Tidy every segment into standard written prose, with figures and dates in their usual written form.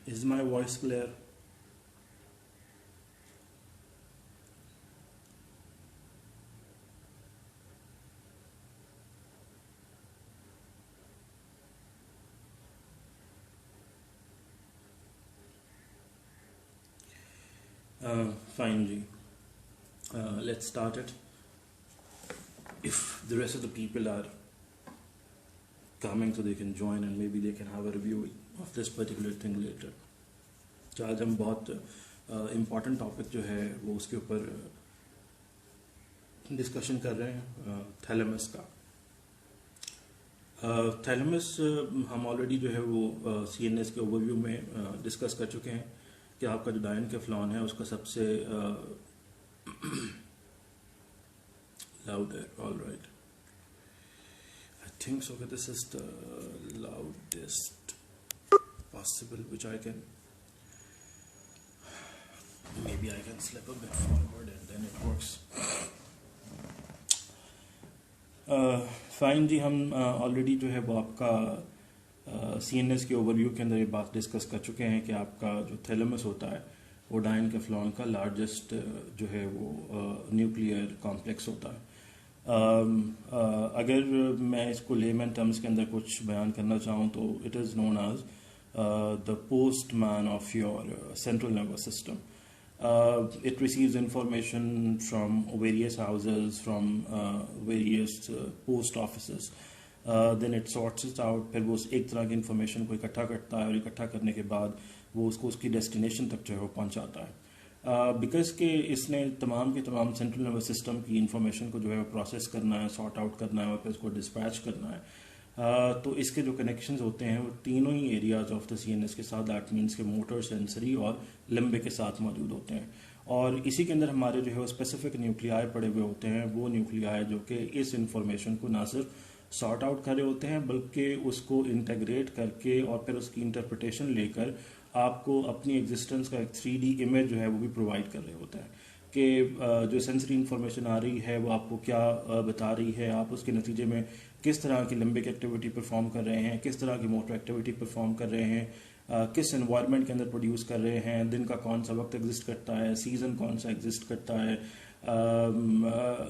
Is my voice clear? Fine, Ji. Let's start it. If the rest of the people are coming, so they can join and maybe they can have a review of this particular thing later. तो आज हम बहुत important topic जो है वो उसके ऊपर discussion कर रहे हैं, थैलेमस का। थैलेमस हम ऑलरेडी जो है वो सीएनएस के ओवरव्यू में डिस्कस कर चुके हैं कि आपका जो डायनकेफ्लॉन है उसका सबसे louder, all right. I think so that this is the loudest possible which I can, maybe I can slip a bit forward and then it works. Fine जी, हम ऑलरेडी जो है वो आपका सीएनएस के ओवरव्यू के अंदर ये बात डिस्कस कर चुके हैं कि आपका जो थैलेमस होता है वो डायनकेफ्लॉन का लार्जेस्ट जो है वो न्यूक्लियर कॉम्प्लेक्स होता है। अगर मैं इसको लेमन टर्म्स के अंदर कुछ बयान करना चाहूँ तो it is known as the postman of your central nervous system. It receives information from various houses, from various post offices. Then it sorts it out. फिर वो एक तरह की इंफॉर्मेशन को इकट्ठा करता है और इकट्ठा करने के बाद वो उसको उसकी डेस्टिनेशन तक जो है वो पहुंचाता है। बिकॉज के इसने तमाम के तमाम सेंट्रल नर्वस सिस्टम की इंफॉर्मेशन को जो है वो प्रोसेस करना है, सॉर्ट आउट करना है और फिर उसको डिस्पैच करना है। तो इसके जो कनेक्शंस होते हैं वो तीनों ही एरियाज ऑफ द सीएनएस के साथ, दैट मीन्स के मोटर, सेंसरी और लिम्बिक के साथ मौजूद होते हैं। और इसी के अंदर हमारे जो है वो स्पेसिफिक न्यूक्लियाई पड़े हुए होते हैं, वो न्यूक्लियाई जो कि इस इंफॉर्मेशन को ना सिर्फ सॉर्ट आउट कर रहे होते हैं बल्कि उसको इंटेग्रेट करके और फिर उसकी इंटरप्रिटेशन लेकर आपको अपनी एग्जिस्टेंस का एक 3D इमेज जो है वो भी प्रोवाइड कर रहे होते हैं कि जो सेंसरी इंफॉर्मेशन आ रही है वो आपको क्या बता रही है, आप उसके नतीजे में किस तरह की लिम्बिक एक्टिविटी परफॉर्म कर रहे हैं, किस तरह की मोटर एक्टिविटी परफॉर्म कर रहे हैं, किस एनवायरनमेंट के अंदर प्रोड्यूस कर रहे हैं, दिन का कौन सा वक्त एग्जिस्ट करता है, सीजन कौन सा एग्जिस्ट करता है,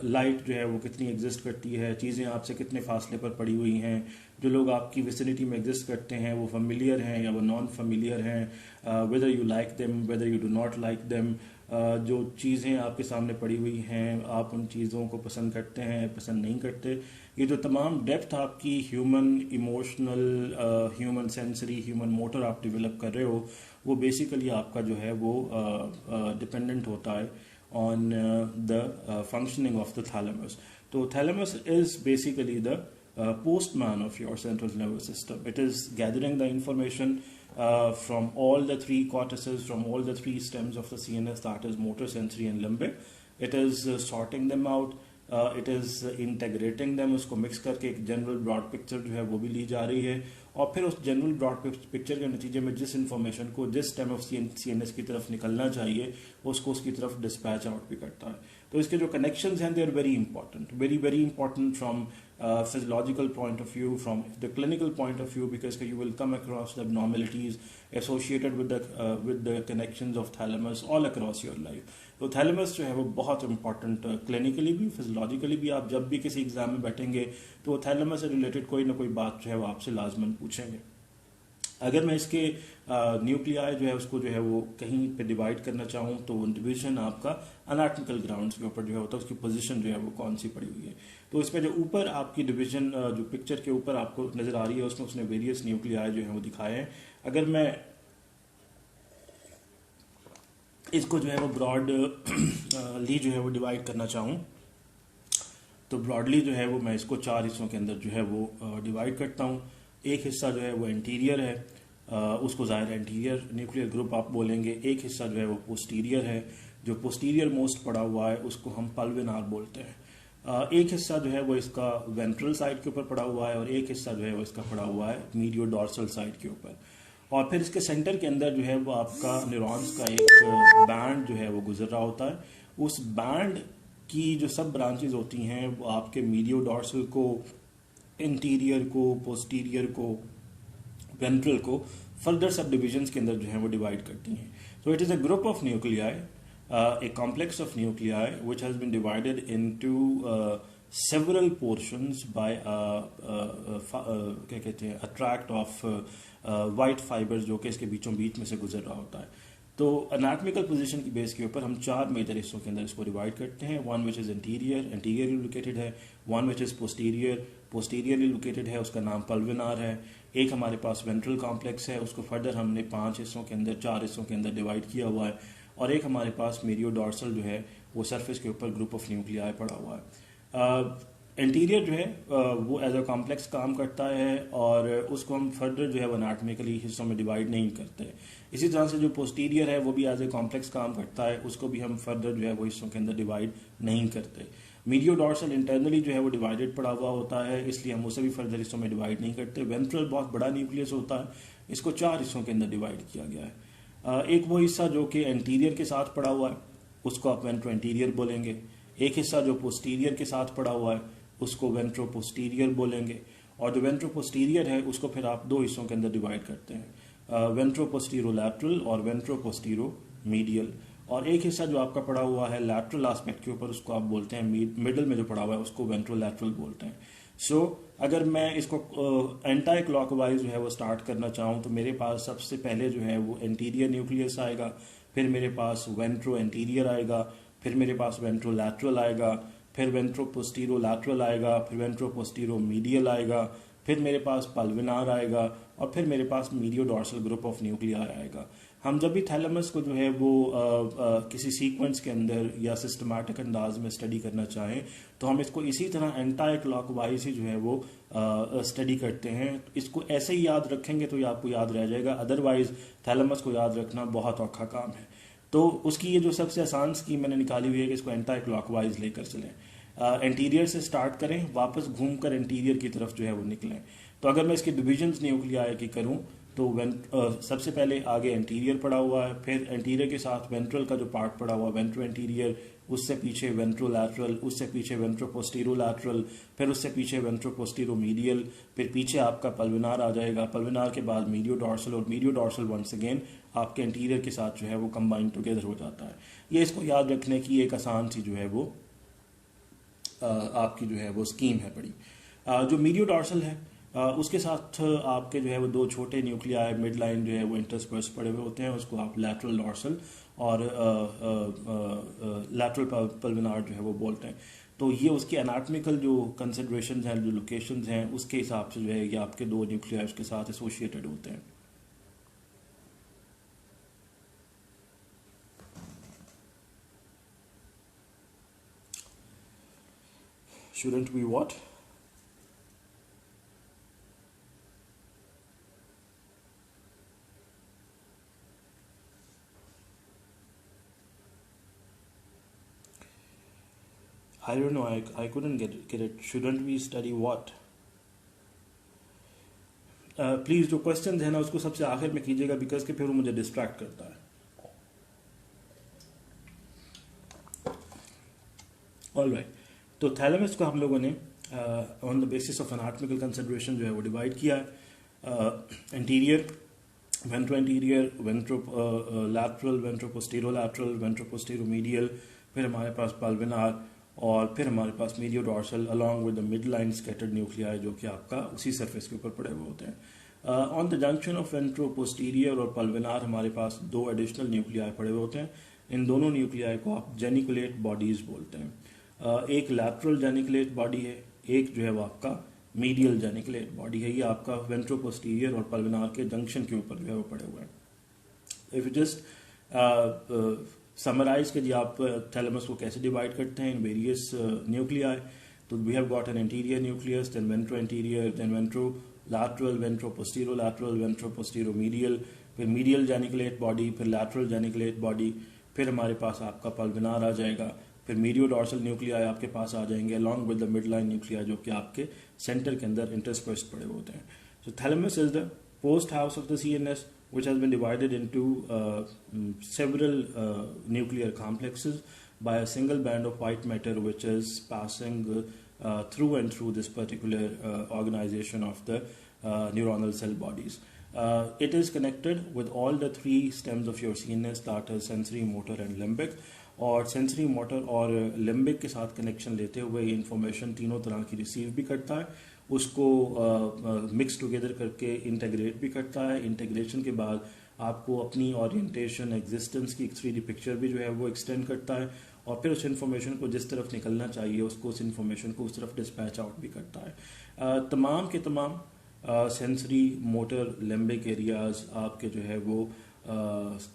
लाइट जो है वो कितनी एग्जिस्ट करती है, चीज़ें आपसे कितने फासले पर पड़ी हुई हैं, जो लोग आपकी विसिनिटी में एग्जिस्ट करते हैं वो फेमिलियर हैं या वो नॉन फेमिलियर हैं, whether you like them whether you do not like them, जो चीज़ें आपके सामने पड़ी हुई हैं आप उन चीज़ों को पसंद करते हैं, पसंद नहीं करते। ये जो तमाम डेप्थ आपकी human emotional, human sensory, human motor आप डेवलप कर रहे हो वो बेसिकली आपका जो है वो डिपेंडेंट होता है on the functioning of the thalamus. So thalamus is basically the postman of your central nervous system. It is gathering the information from all the three cortices, from all the three stems of the CNS, that is motor, sensory and limbic. It is sorting them out. It is integrating them, उसको mix करके एक general broad picture जो है वो भी ली जा रही है और फिर उस जनरल ब्रॉड पिक्चर के नतीजे में जिस इन्फॉर्मेशन को जिस टाइम ऑफ सीएनएस की तरफ निकलना चाहिए उसको उसकी तरफ डिस्पैच आउट भी करता है। तो इसके जो कनेक्शंस हैं they are very important, very very important from physiological point of view, from the clinical point of view, because you will come across the abnormalities associated with the connections of thalamus all across your life. तो thalamus जो है वो बहुत important clinically भी, physiologically भी। आप जब भी किसी एग्जाम में बैठेंगे तो थैलेमस से रिलेटेड कोई ना कोई बात जो है वो आपसे लाजमन पूछेंगे। अगर मैं इसके न्यूक्लियाई जो है उसको जो है वो कहीं पे डिवाइड करना चाहूँ तो डिवीजन आपका एनाटॉमिकल ग्राउंड्स के ऊपर जो है होता है, उसकी पोजीशन जो है वो कौन सी पड़ी हुई है। तो इसमें जो ऊपर आपकी डिवीजन जो पिक्चर के ऊपर आपको नजर आ रही है उसमें उसने वेरियस न्यूक्लियाई जो है वो दिखाए हैं। अगर मैं इसको जो है वो ब्रॉड ली जो है वो डिवाइड करना चाहूँ तो ब्रॉडली जो है वो मैं इसको 4 हिस्सों के अंदर जो है वो डिवाइड करता हूँ। एक हिस्सा जो है वो एंटीरियर है, उसको ज़ाहिर एंटीरियर न्यूक्लियर ग्रुप आप बोलेंगे। एक हिस्सा जो है वो पोस्टीरियर है, जो पोस्टीरियर मोस्ट पड़ा हुआ है उसको हम पल्विनार बोलते हैं। एक हिस्सा जो है वो इसका वेंट्रल साइड के ऊपर पड़ा हुआ है और एक हिस्सा जो है वो इसका पड़ा हुआ है मीडियो डॉर्सल साइड के ऊपर। और फिर इसके सेंटर के अंदर जो है वो आपका न्यूरॉन्स का एक बैंड जो है वो गुजर रहा होता है। उस बैंड की जो सब ब्रांचेज होती हैं वो आपके मीडियो डॉर्सल को, इंटीरियर को, पोस्टीरियर को, वेंट्रल को फर्दर सब डिविजन्स के अंदर जो है वो डिवाइड करती हैं. So it is a group of nuclei, a complex of nuclei which has been divided into several portions by क्या कहते हैं, a tract of white fibers जो कि इसके बीचों बीच में से गुजर रहा होता है. तो अनाटमिकल पोजीशन की बेस के ऊपर हम 4 मेजर हिस्सों के अंदर इसको डिवाइड करते हैं. One which is anteriorly located है. One which is posteriorly located है, उसका नाम पल्विनार है. एक हमारे पास वेंट्रल कॉम्प्लेक्स है, उसको फर्दर हमने 5 हिस्सों के अंदर 4 हिस्सों के अंदर डिवाइड किया हुआ है. और एक हमारे पास मीडियोडॉर्सल जो है वो सरफेस के ऊपर ग्रुप ऑफ न्यूक्लियाई पड़ा हुआ है. एंटीरियर जो है वो एज अ कॉम्प्लेक्स काम करता है और उसको हम फर्दर जो है वो एनाटॉमिकली हिस्सों में डिवाइड नहीं करते. इसी तरह से जो पोस्टीरियर है वो भी एज ए कॉम्प्लेक्स काम करता है, उसको भी हम फर्दर जो है वो हिस्सों के अंदर डिवाइड नहीं करते. मीडियोडॉर्सल इंटरनली जो है वो डिवाइडेड पड़ा हुआ होता है, इसलिए हम उसे भी फर्दर हिस्सों में डिवाइड नहीं करते. वेंट्रल बहुत बड़ा न्यूक्लियस होता है, इसको 4 हिस्सों के अंदर डिवाइड किया गया है. एक वो हिस्सा जो कि एंटीरियर के साथ पड़ा हुआ है उसको आप वेंट्रो एंटीरियर बोलेंगे. एक हिस्सा जो पोस्टीरियर के साथ पड़ा हुआ है उसको वेंट्रो पोस्टीरियर बोलेंगे. और जो वेंट्रो पोस्टीरियर है उसको फिर आप 2 हिस्सों के अंदर डिवाइड करते हैं, वेंट्रो पोस्टीरो लैटरल और वेंट्रो पोस्टीरो मीडियल. और एक हिस्सा जो आपका पड़ा हुआ है लैटरल एस्पेक्ट के ऊपर उसको आप बोलते हैं, मिडल में जो पड़ा हुआ है उसको वेंट्रो लैटरल बोलते हैं. सो अगर मैं इसको एंटाई क्लॉकवाइज जो है वो स्टार्ट करना चाहूँ तो मेरे पास सबसे पहले जो है वो एंटीरियर न्यूक्लियस आएगा, फिर मेरे पास वेंट्रो एंटीरियर आएगा, फिर मेरे पास वेंट्रो लैटरल आएगा, फिर वेंट्रो पोस्टीरो लैटरल आएगा, फिर वेंट्रो पोस्टीरो मीडियल आएगा, फिर मेरे पास पल्विनार आएगा और फिर मेरे पास मीडियोडॉर्सल ग्रुप ऑफ न्यूक्लियाई आएगा. हम जब भी थैलेमस को जो है वो किसी सीक्वेंस के अंदर या सिस्टमैटिक अंदाज में स्टडी करना चाहें तो हम इसको इसी तरह एंटाई क्लॉकवाइज ही जो है वो स्टडी करते हैं. इसको ऐसे ही याद रखेंगे तो ये आपको याद रह जाएगा, अदरवाइज थैलेमस को याद रखना बहुत औखा काम है. तो उसकी ये जो सबसे आसान स्कीम मैंने निकाली हुई है कि इसको एंटाई क्लॉकवाइज लेकर चलें. एंटीरियर से स्टार्ट करें, वापस घूमकर एंटीरियर की तरफ जो है वो निकलें. तो अगर मैं इसके डिविजन्स न्यूक्लियाई की करूं तो सबसे पहले आगे एंटीरियर पड़ा हुआ है, फिर एंटीरियर के साथ वेंट्रल का जो पार्ट पड़ा हुआ है वेंट्रो एंटीरियर, उससे पीछे वेंट्रो लैटरल, उससे पीछे वेंट्रो पोस्टीरो लैटरल, फिर उससे पीछे वेंट्रो पोस्टीरो मीडियल, फिर पीछे आपका पल्विनार आ जाएगा. पल्विनार के बाद मीडियोडॉर्सल और मीडियोडॉर्सल वंस अगेन आपके एंटीरियर के साथ जो है वो कंबाइन टुगेदर हो जाता है. ये इसको याद रखने की एक आसान सी जो है वो आपकी जो है वो स्कीम है बड़ी. जो मीडियोडॉर्सल है उसके साथ आपके जो है वो 2 छोटे न्यूक्लियाई मिड लाइन जो है वो इंटरस्पर्स पड़े हुए होते हैं, उसको आप लैटरल डॉर्सल और लैटरल पल्विनार जो है वो बोलते हैं. तो ये उसकी एनाटॉमिकल जो कंसिडरेशंस हैं, जो लोकेशंस हैं, उसके हिसाब से जो है ये आपके 2 न्यूक्लियाई उसके साथ एसोसिएटेड होते हैं. Shouldn't we what? I don't know. I couldn't get it. Shouldn't we study what? Please जो क्वेश्चन है ना उसको सबसे आखिर में कीजिएगा, बिकॉज के फिर वो मुझे डिस्ट्रैक्ट करता है. All right. तो थैलेमस को हम लोगों ने on the basis of anatomical consideration जो है वो डिवाइड किया है. Anterior, ventro anterior, ventro lateral, ventro postero lateral, ventro postero medial, फिर हमारे पास पल्विनार और फिर हमारे पास mediodorsal along with the mid line scattered nuclei जो कि आपका उसी सरफेस के ऊपर पड़े हुए होते हैं. On the junction of ventro posterior और पल्विनार हमारे पास 2 एडिशनल न्यूक्लियाई पड़े हुए होते हैं. इन दोनों न्यूक्लियाई को आप जेनिकुलेट बॉडीज बोलते हैं. एक लैटरल जेनिकुलेट बॉडी है, एक जो है वो आपका मीडियल जेनिकुलेट बॉडी है. ये आपका वेंट्रो पोस्टीरियर और पल्विनार के जंक्शन के ऊपर जो है वो पड़े हुए हैं. इफ यू जस्ट समराइज के लिए आप थैलेमस को कैसे डिवाइड करते हैं इन वेरियस न्यूक्लियाई, तो we have got an anterior nucleus, then ventro anterior, then ventro lateral, ventro postero lateral, ventro postero medial, फिर मीडियल जेनिकुलेट बॉडी, फिर लैटरल जेनिकुलेट बॉडी, फिर हमारे पास आपका पल्विनार आ जाएगा, फिर मीडियोडॉर्सल न्यूक्लियाई आपके पास आ जाएंगे along with the mid line nuclei जो कि आपके सेंटर के अंदर इंटरस्पर्स्ड पड़े होते हैं. So thalamus is the post house of the CNS which has been divided into several nuclear complexes by a single band of white matter which is passing through and through this particular organization of the neuronal cell bodies. It is connected with all the three stems of your CNS, that is sensory, motor and limbic. और sensory, motor और limbic के साथ connection लेते हुए information तीनों तरह की receive भी करता है, उसको मिक्स टुगेदर करके इंटीग्रेट भी करता है। इंटीग्रेशन के बाद आपको अपनी ओरिएंटेशन, एग्जिस्टेंस की एक 3D पिक्चर भी जो है वो एक्सटेंड करता है, और फिर उस इन्फॉर्मेशन को जिस तरफ निकलना चाहिए उसको, उस इन्फॉर्मेशन को उस तरफ डिस्पैच आउट भी करता है। तमाम के तमाम सेंसरी, मोटर, लिम्बिक एरियाज आपके जो है वो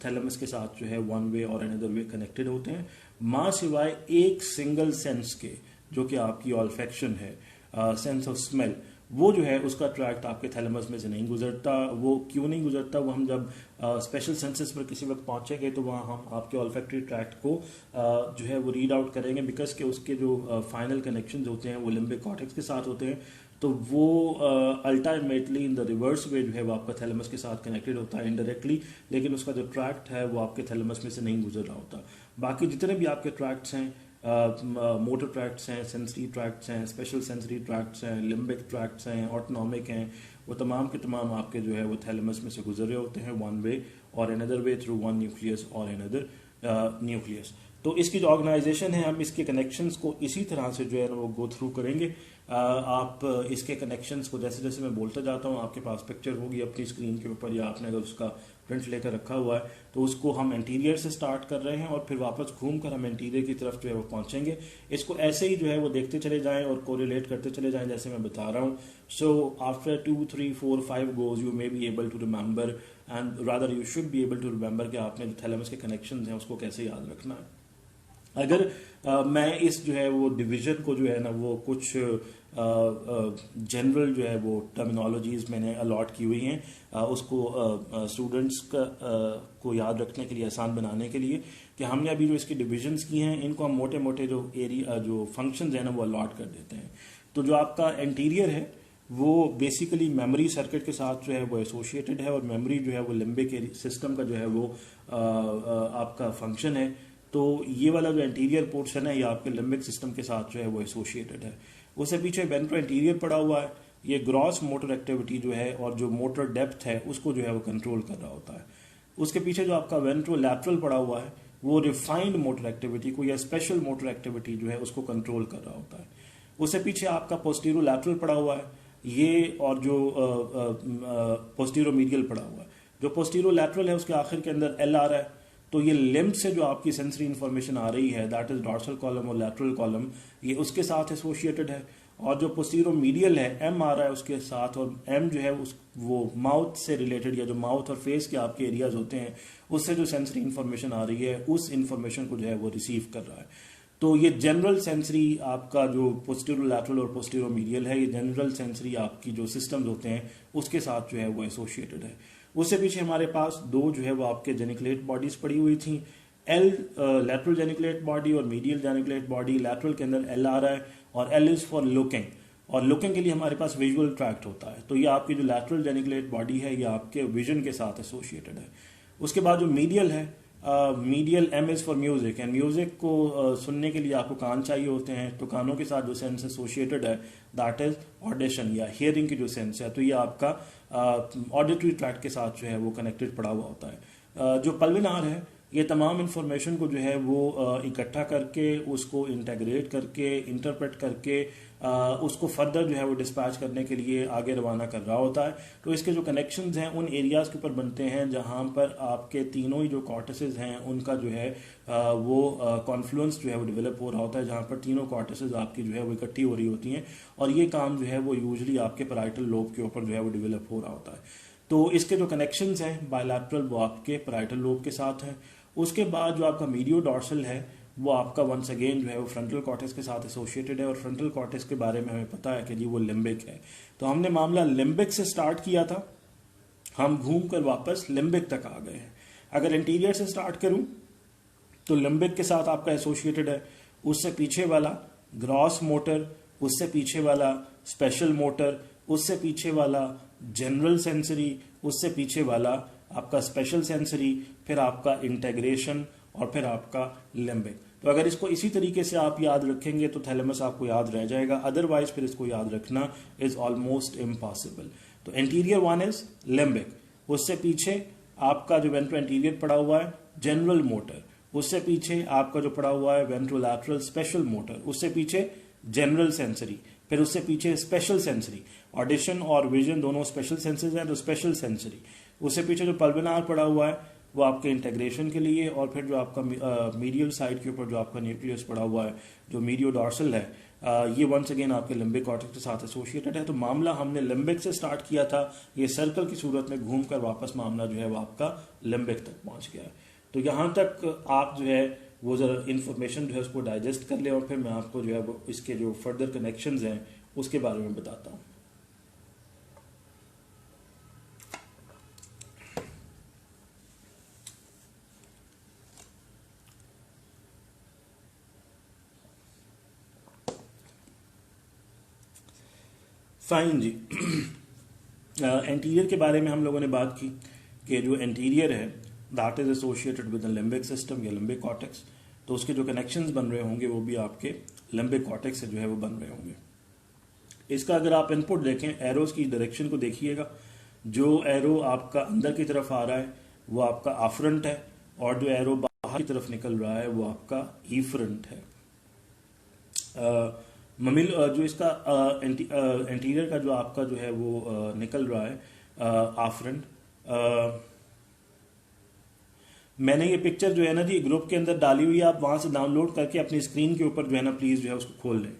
थैलेमस के साथ जो है वन वे और अनदर वे कनेक्टेड होते हैं, माँ सिवाय एक सिंगल सेंस के, जो कि आपकी ऑल्फेक्शन है, सेंस ऑफ स्मेल, वो जो है उसका ट्रैक्ट आपके थैलेमस में से नहीं गुजरता। वो क्यों नहीं गुजरता? वो हम जब स्पेशल सेंसेस पर किसी वक्त पहुंचेंगे तो वहाँ हम आपके ऑल्फैक्टरी ट्रैक्ट को जो है वो रीड आउट करेंगे, बिकॉज के उसके जो फाइनल कनेक्शंस होते हैं वो लिम्बिक कॉर्टेक्स के साथ होते हैं, तो वो ultimately in the reverse way जो है वो आपका थैलेमस के साथ कनेक्टेड होता है इनडायरेक्टली, लेकिन उसका जो ट्रैक्ट है वो आपके थैलेमस में से नहीं गुजर रहा होता। बाकी जितने भी आपके ट्रैक्ट्स हैं, मोटर ट्रैक्ट्स हैं, सेंसरी ट्रैक्ट्स हैं, स्पेशल सेंसरी ट्रैक्ट्स हैं, लिम्बिक ट्रैक्ट्स हैं, ऑटोनॉमिक हैं, वो तमाम के तमाम आपके जो है वो थैलेमस में से गुजर रहे होते हैं वन वे और another way through one nucleus और अनदर न्यूक्लियस। तो इसकी जो ऑर्गेनाइजेशन है, हम इसके कनेक्शंस को इसी तरह से जो है ना वो गो थ्रू करेंगे। आप इसके कनेक्शंस को जैसे जैसे मैं बोलता जाता हूँ, आपके पास पिक्चर होगी अपनी स्क्रीन के ऊपर, या आपने अगर उसका प्रिंट लेकर रखा हुआ है तो उसको हम इंटीरियर से स्टार्ट कर रहे हैं और फिर वापस घूमकर हम इंटीरियर की तरफ जो है वो पहुंचेंगे। इसको ऐसे ही जो है वो देखते चले जाएं और कोरिलेट करते चले जाएं जैसे मैं बता रहा हूँ। So after 2, 3, 4, 5 goes you may be able to remember, and rather you should be able to remember कि आपने जो थैलेमस के कनेक्शन हैं उसको कैसे याद रखना है। अगर मैं इस जो है वो डिवीजन को जो है ना वो कुछ जनरल जो है वो टर्मिनोलॉजीज मैंने अलॉट की हुई हैं उसको स्टूडेंट्स को याद रखने के लिए, आसान बनाने के लिए, कि हमने अभी जो इसकी डिविजन्स की हैं इनको हम मोटे मोटे जो एरिया जो फंक्शंस हैं ना वो अलॉट कर देते हैं। तो जो आपका इंटीरियर है वो बेसिकली मेमोरी सर्किट के साथ जो है वो एसोसिएटेड है, और मेमोरी जो है वो लिम्बिक सिस्टम का जो है वो आपका फंक्शन है। तो ये वाला जो इंटीरियर पोर्शन है ये आपके लिम्बिक सिस्टम के साथ जो है वो एसोसिएटेड है। उससे पीछे वेंट्रो इंटीरियर पड़ा हुआ है, ये ग्रॉस मोटर एक्टिविटी जो है और जो मोटर डेप्थ है उसको जो है वो कंट्रोल कर रहा होता है। उसके पीछे जो आपका वेंट्रो लैटरल पड़ा हुआ है वो रिफाइंड मोटर एक्टिविटी को या स्पेशल मोटर एक्टिविटी जो है उसको कंट्रोल कर रहा होता है। उससे पीछे आपका पोस्टीरो लैटरल पड़ा हुआ है ये, और जो पोस्टीरो मीडियल पड़ा हुआ है। जो पोस्टीरो लैटरल है उसके आखिर के अंदर एल आ रहा है, तो ये लिम्ब से जो आपकी सेंसरी इन्फॉर्मेशन आ रही है दैट इज डॉर्सल कॉलम और लैटरल कॉलम, ये उसके साथ एसोसिएटेड है। और जो पोस्टीरो मीडियल है एम आ रहा है उसके साथ, और एम जो है वो माउथ से रिलेटेड, या जो माउथ और फेस के आपके एरियाज होते हैं उससे जो सेंसरी इन्फॉर्मेशन आ रही है उस इन्फॉर्मेशन को जो है वो रिसीव कर रहा है। तो ये जनरल सेंसरी आपका जो पोस्टीरो लैटरल और पोस्टीरो मीडियल है, ये जनरल सेंसरी आपकी जो सिस्टम्स होते हैं उसके साथ जो है वो एसोसिएटेड है। उससे पीछे हमारे पास दो जो है वो आपके जेनिकुलेट बॉडीज पड़ी हुई थी, एल लैटरल जेनिकुलेट बॉडी और मीडियल जेनिकुलेट बॉडी। लैटरल के अंदर एल आ रहा है और एल इज फॉर लुकिंग, और लुकिंग के लिए हमारे पास विजुअल ट्रैक्ट होता है। तो ये आपकी जो लैटरल जेनिकुलेट बॉडी है ये आपके विजन के साथ एसोसिएटेड है। उसके बाद जो मीडियल है, medial M is for music, and music को सुनने के लिए आपको कान चाहिए होते हैं, तो कानों के साथ जो सेंस एसोसिएटेड है दैट इज ऑडिशन या हियरिंग की जो सेंस है, तो ये आपका ऑडिटरी ट्रैक्ट के साथ जो है वो कनेक्टेड पड़ा हुआ होता है। जो पल्विनार है ये तमाम इंफॉर्मेशन को जो है वो इकट्ठा करके उसको इंटेग्रेट करके इंटरप्रेट करके उसको फर्दर जो है वो डिस्पैच करने के लिए आगे रवाना कर रहा होता है। तो इसके जो कनेक्शंस हैं उन एरियाज के ऊपर बनते हैं जहां पर आपके तीनों ही जो कॉर्टेसेस हैं उनका जो है वो कॉन्फ्लुएंस जो है वो डेवलप हो रहा होता है, जहां पर तीनों कॉर्टेसेस आपकी जो है वो इकट्ठी हो रही होती हैं, और ये काम जो है वो यूजुअली आपके पैराइटल लोब के ऊपर जो है वो डेवलप हो रहा होता है। तो इसके जो कनेक्शंस हैं बायलैटरल वो आपके पैराइटल लोब के साथ हैं। उसके बाद जो आपका मीडियो डॉर्सल है वो आपका वंस अगेन जो है वो फ्रंटल कॉर्टेक्स के साथ एसोसिएटेड है, और फ्रंटल कॉर्टेक्स के बारे में हमें पता है कि जी वो लिम्बिक है। तो हमने मामला लिम्बिक से स्टार्ट किया था, हम घूम कर वापस लिम्बिक तक आ गए हैं। अगर इंटीरियर से स्टार्ट करूं तो लिम्बिक के साथ आपका एसोसिएटेड है, उससे पीछे वाला ग्रॉस मोटर, उससे पीछे वाला स्पेशल मोटर, उससे पीछे वाला जनरल सेंसरी, उससे पीछे वाला आपका स्पेशल सेंसरी, फिर आपका इंटेग्रेशन और फिर आपका लिम्बिक। तो अगर इसको इसी तरीके से आप याद रखेंगे तो थैलेमस आपको याद रह जाएगा, अदरवाइज फिर इसको याद रखना इज ऑलमोस्ट इम्पॉसिबल। तो इंटीरियर वन इज लिम्बिक, उससे पीछे आपका जो वेंट्रो एंटीरियर पड़ा हुआ है जनरल मोटर, उससे पीछे आपका जो पड़ा हुआ है वेंट्रोलैटरल स्पेशल मोटर, उससे पीछे जनरल सेंसरी, फिर उससे पीछे स्पेशल सेंसरी। ऑडिशन और विजन दोनों स्पेशल सेंसर्स हैं तो स्पेशल सेंसरी। उससे पीछे जो पल्विनार पड़ा हुआ है वो आपके इंटेग्रेशन के लिए, और फिर जो आपका मीडियल साइड के ऊपर जो आपका न्यूक्लियस पड़ा हुआ है जो मीडियोडॉर्सल है, ये वंस अगेन आपके लिम्बिक कॉर्टेक्स के साथ एसोसिएटेड है। तो मामला हमने लिम्बिक से स्टार्ट किया था, ये सर्कल की सूरत में घूमकर वापस मामला जो है वो आपका लिम्बिक तक पहुंच गया है। तो यहाँ तक आप जो है वो जरा इन्फॉर्मेशन जो है उसको डाइजेस्ट कर ले, और फिर मैं आपको जो है वो इसके जो फर्दर कनेक्शंस हैं उसके बारे में बताता हूँ। फाइन जी। एंटीरियर के बारे में हम लोगों ने बात की कि जो एंटीरियर है that is associated with the limbic system या लिम्बिक कॉर्टेक्स, तो उसके जो कनेक्शंस बन रहे होंगे वो भी आपके लिम्बिक कॉर्टेक्स से जो है वो बन रहे होंगे। इसका अगर आप इनपुट देखें, एरोज की डायरेक्शन को देखिएगा, जो एरो आपका अंदर की तरफ आ रहा है वो आपका आफरंट है, और जो एरो बाहर की तरफ निकल रहा है वो आपका ईफरंट है। ममिल जो इसका एंटीरियर का जो आपका जो है वो निकल रहा है आफरंट, मैंने ये पिक्चर जो है ना जी ग्रुप के अंदर डाली हुई है, आप वहां से डाउनलोड करके अपनी स्क्रीन के ऊपर जो है ना प्लीज जो है उसको खोल लें।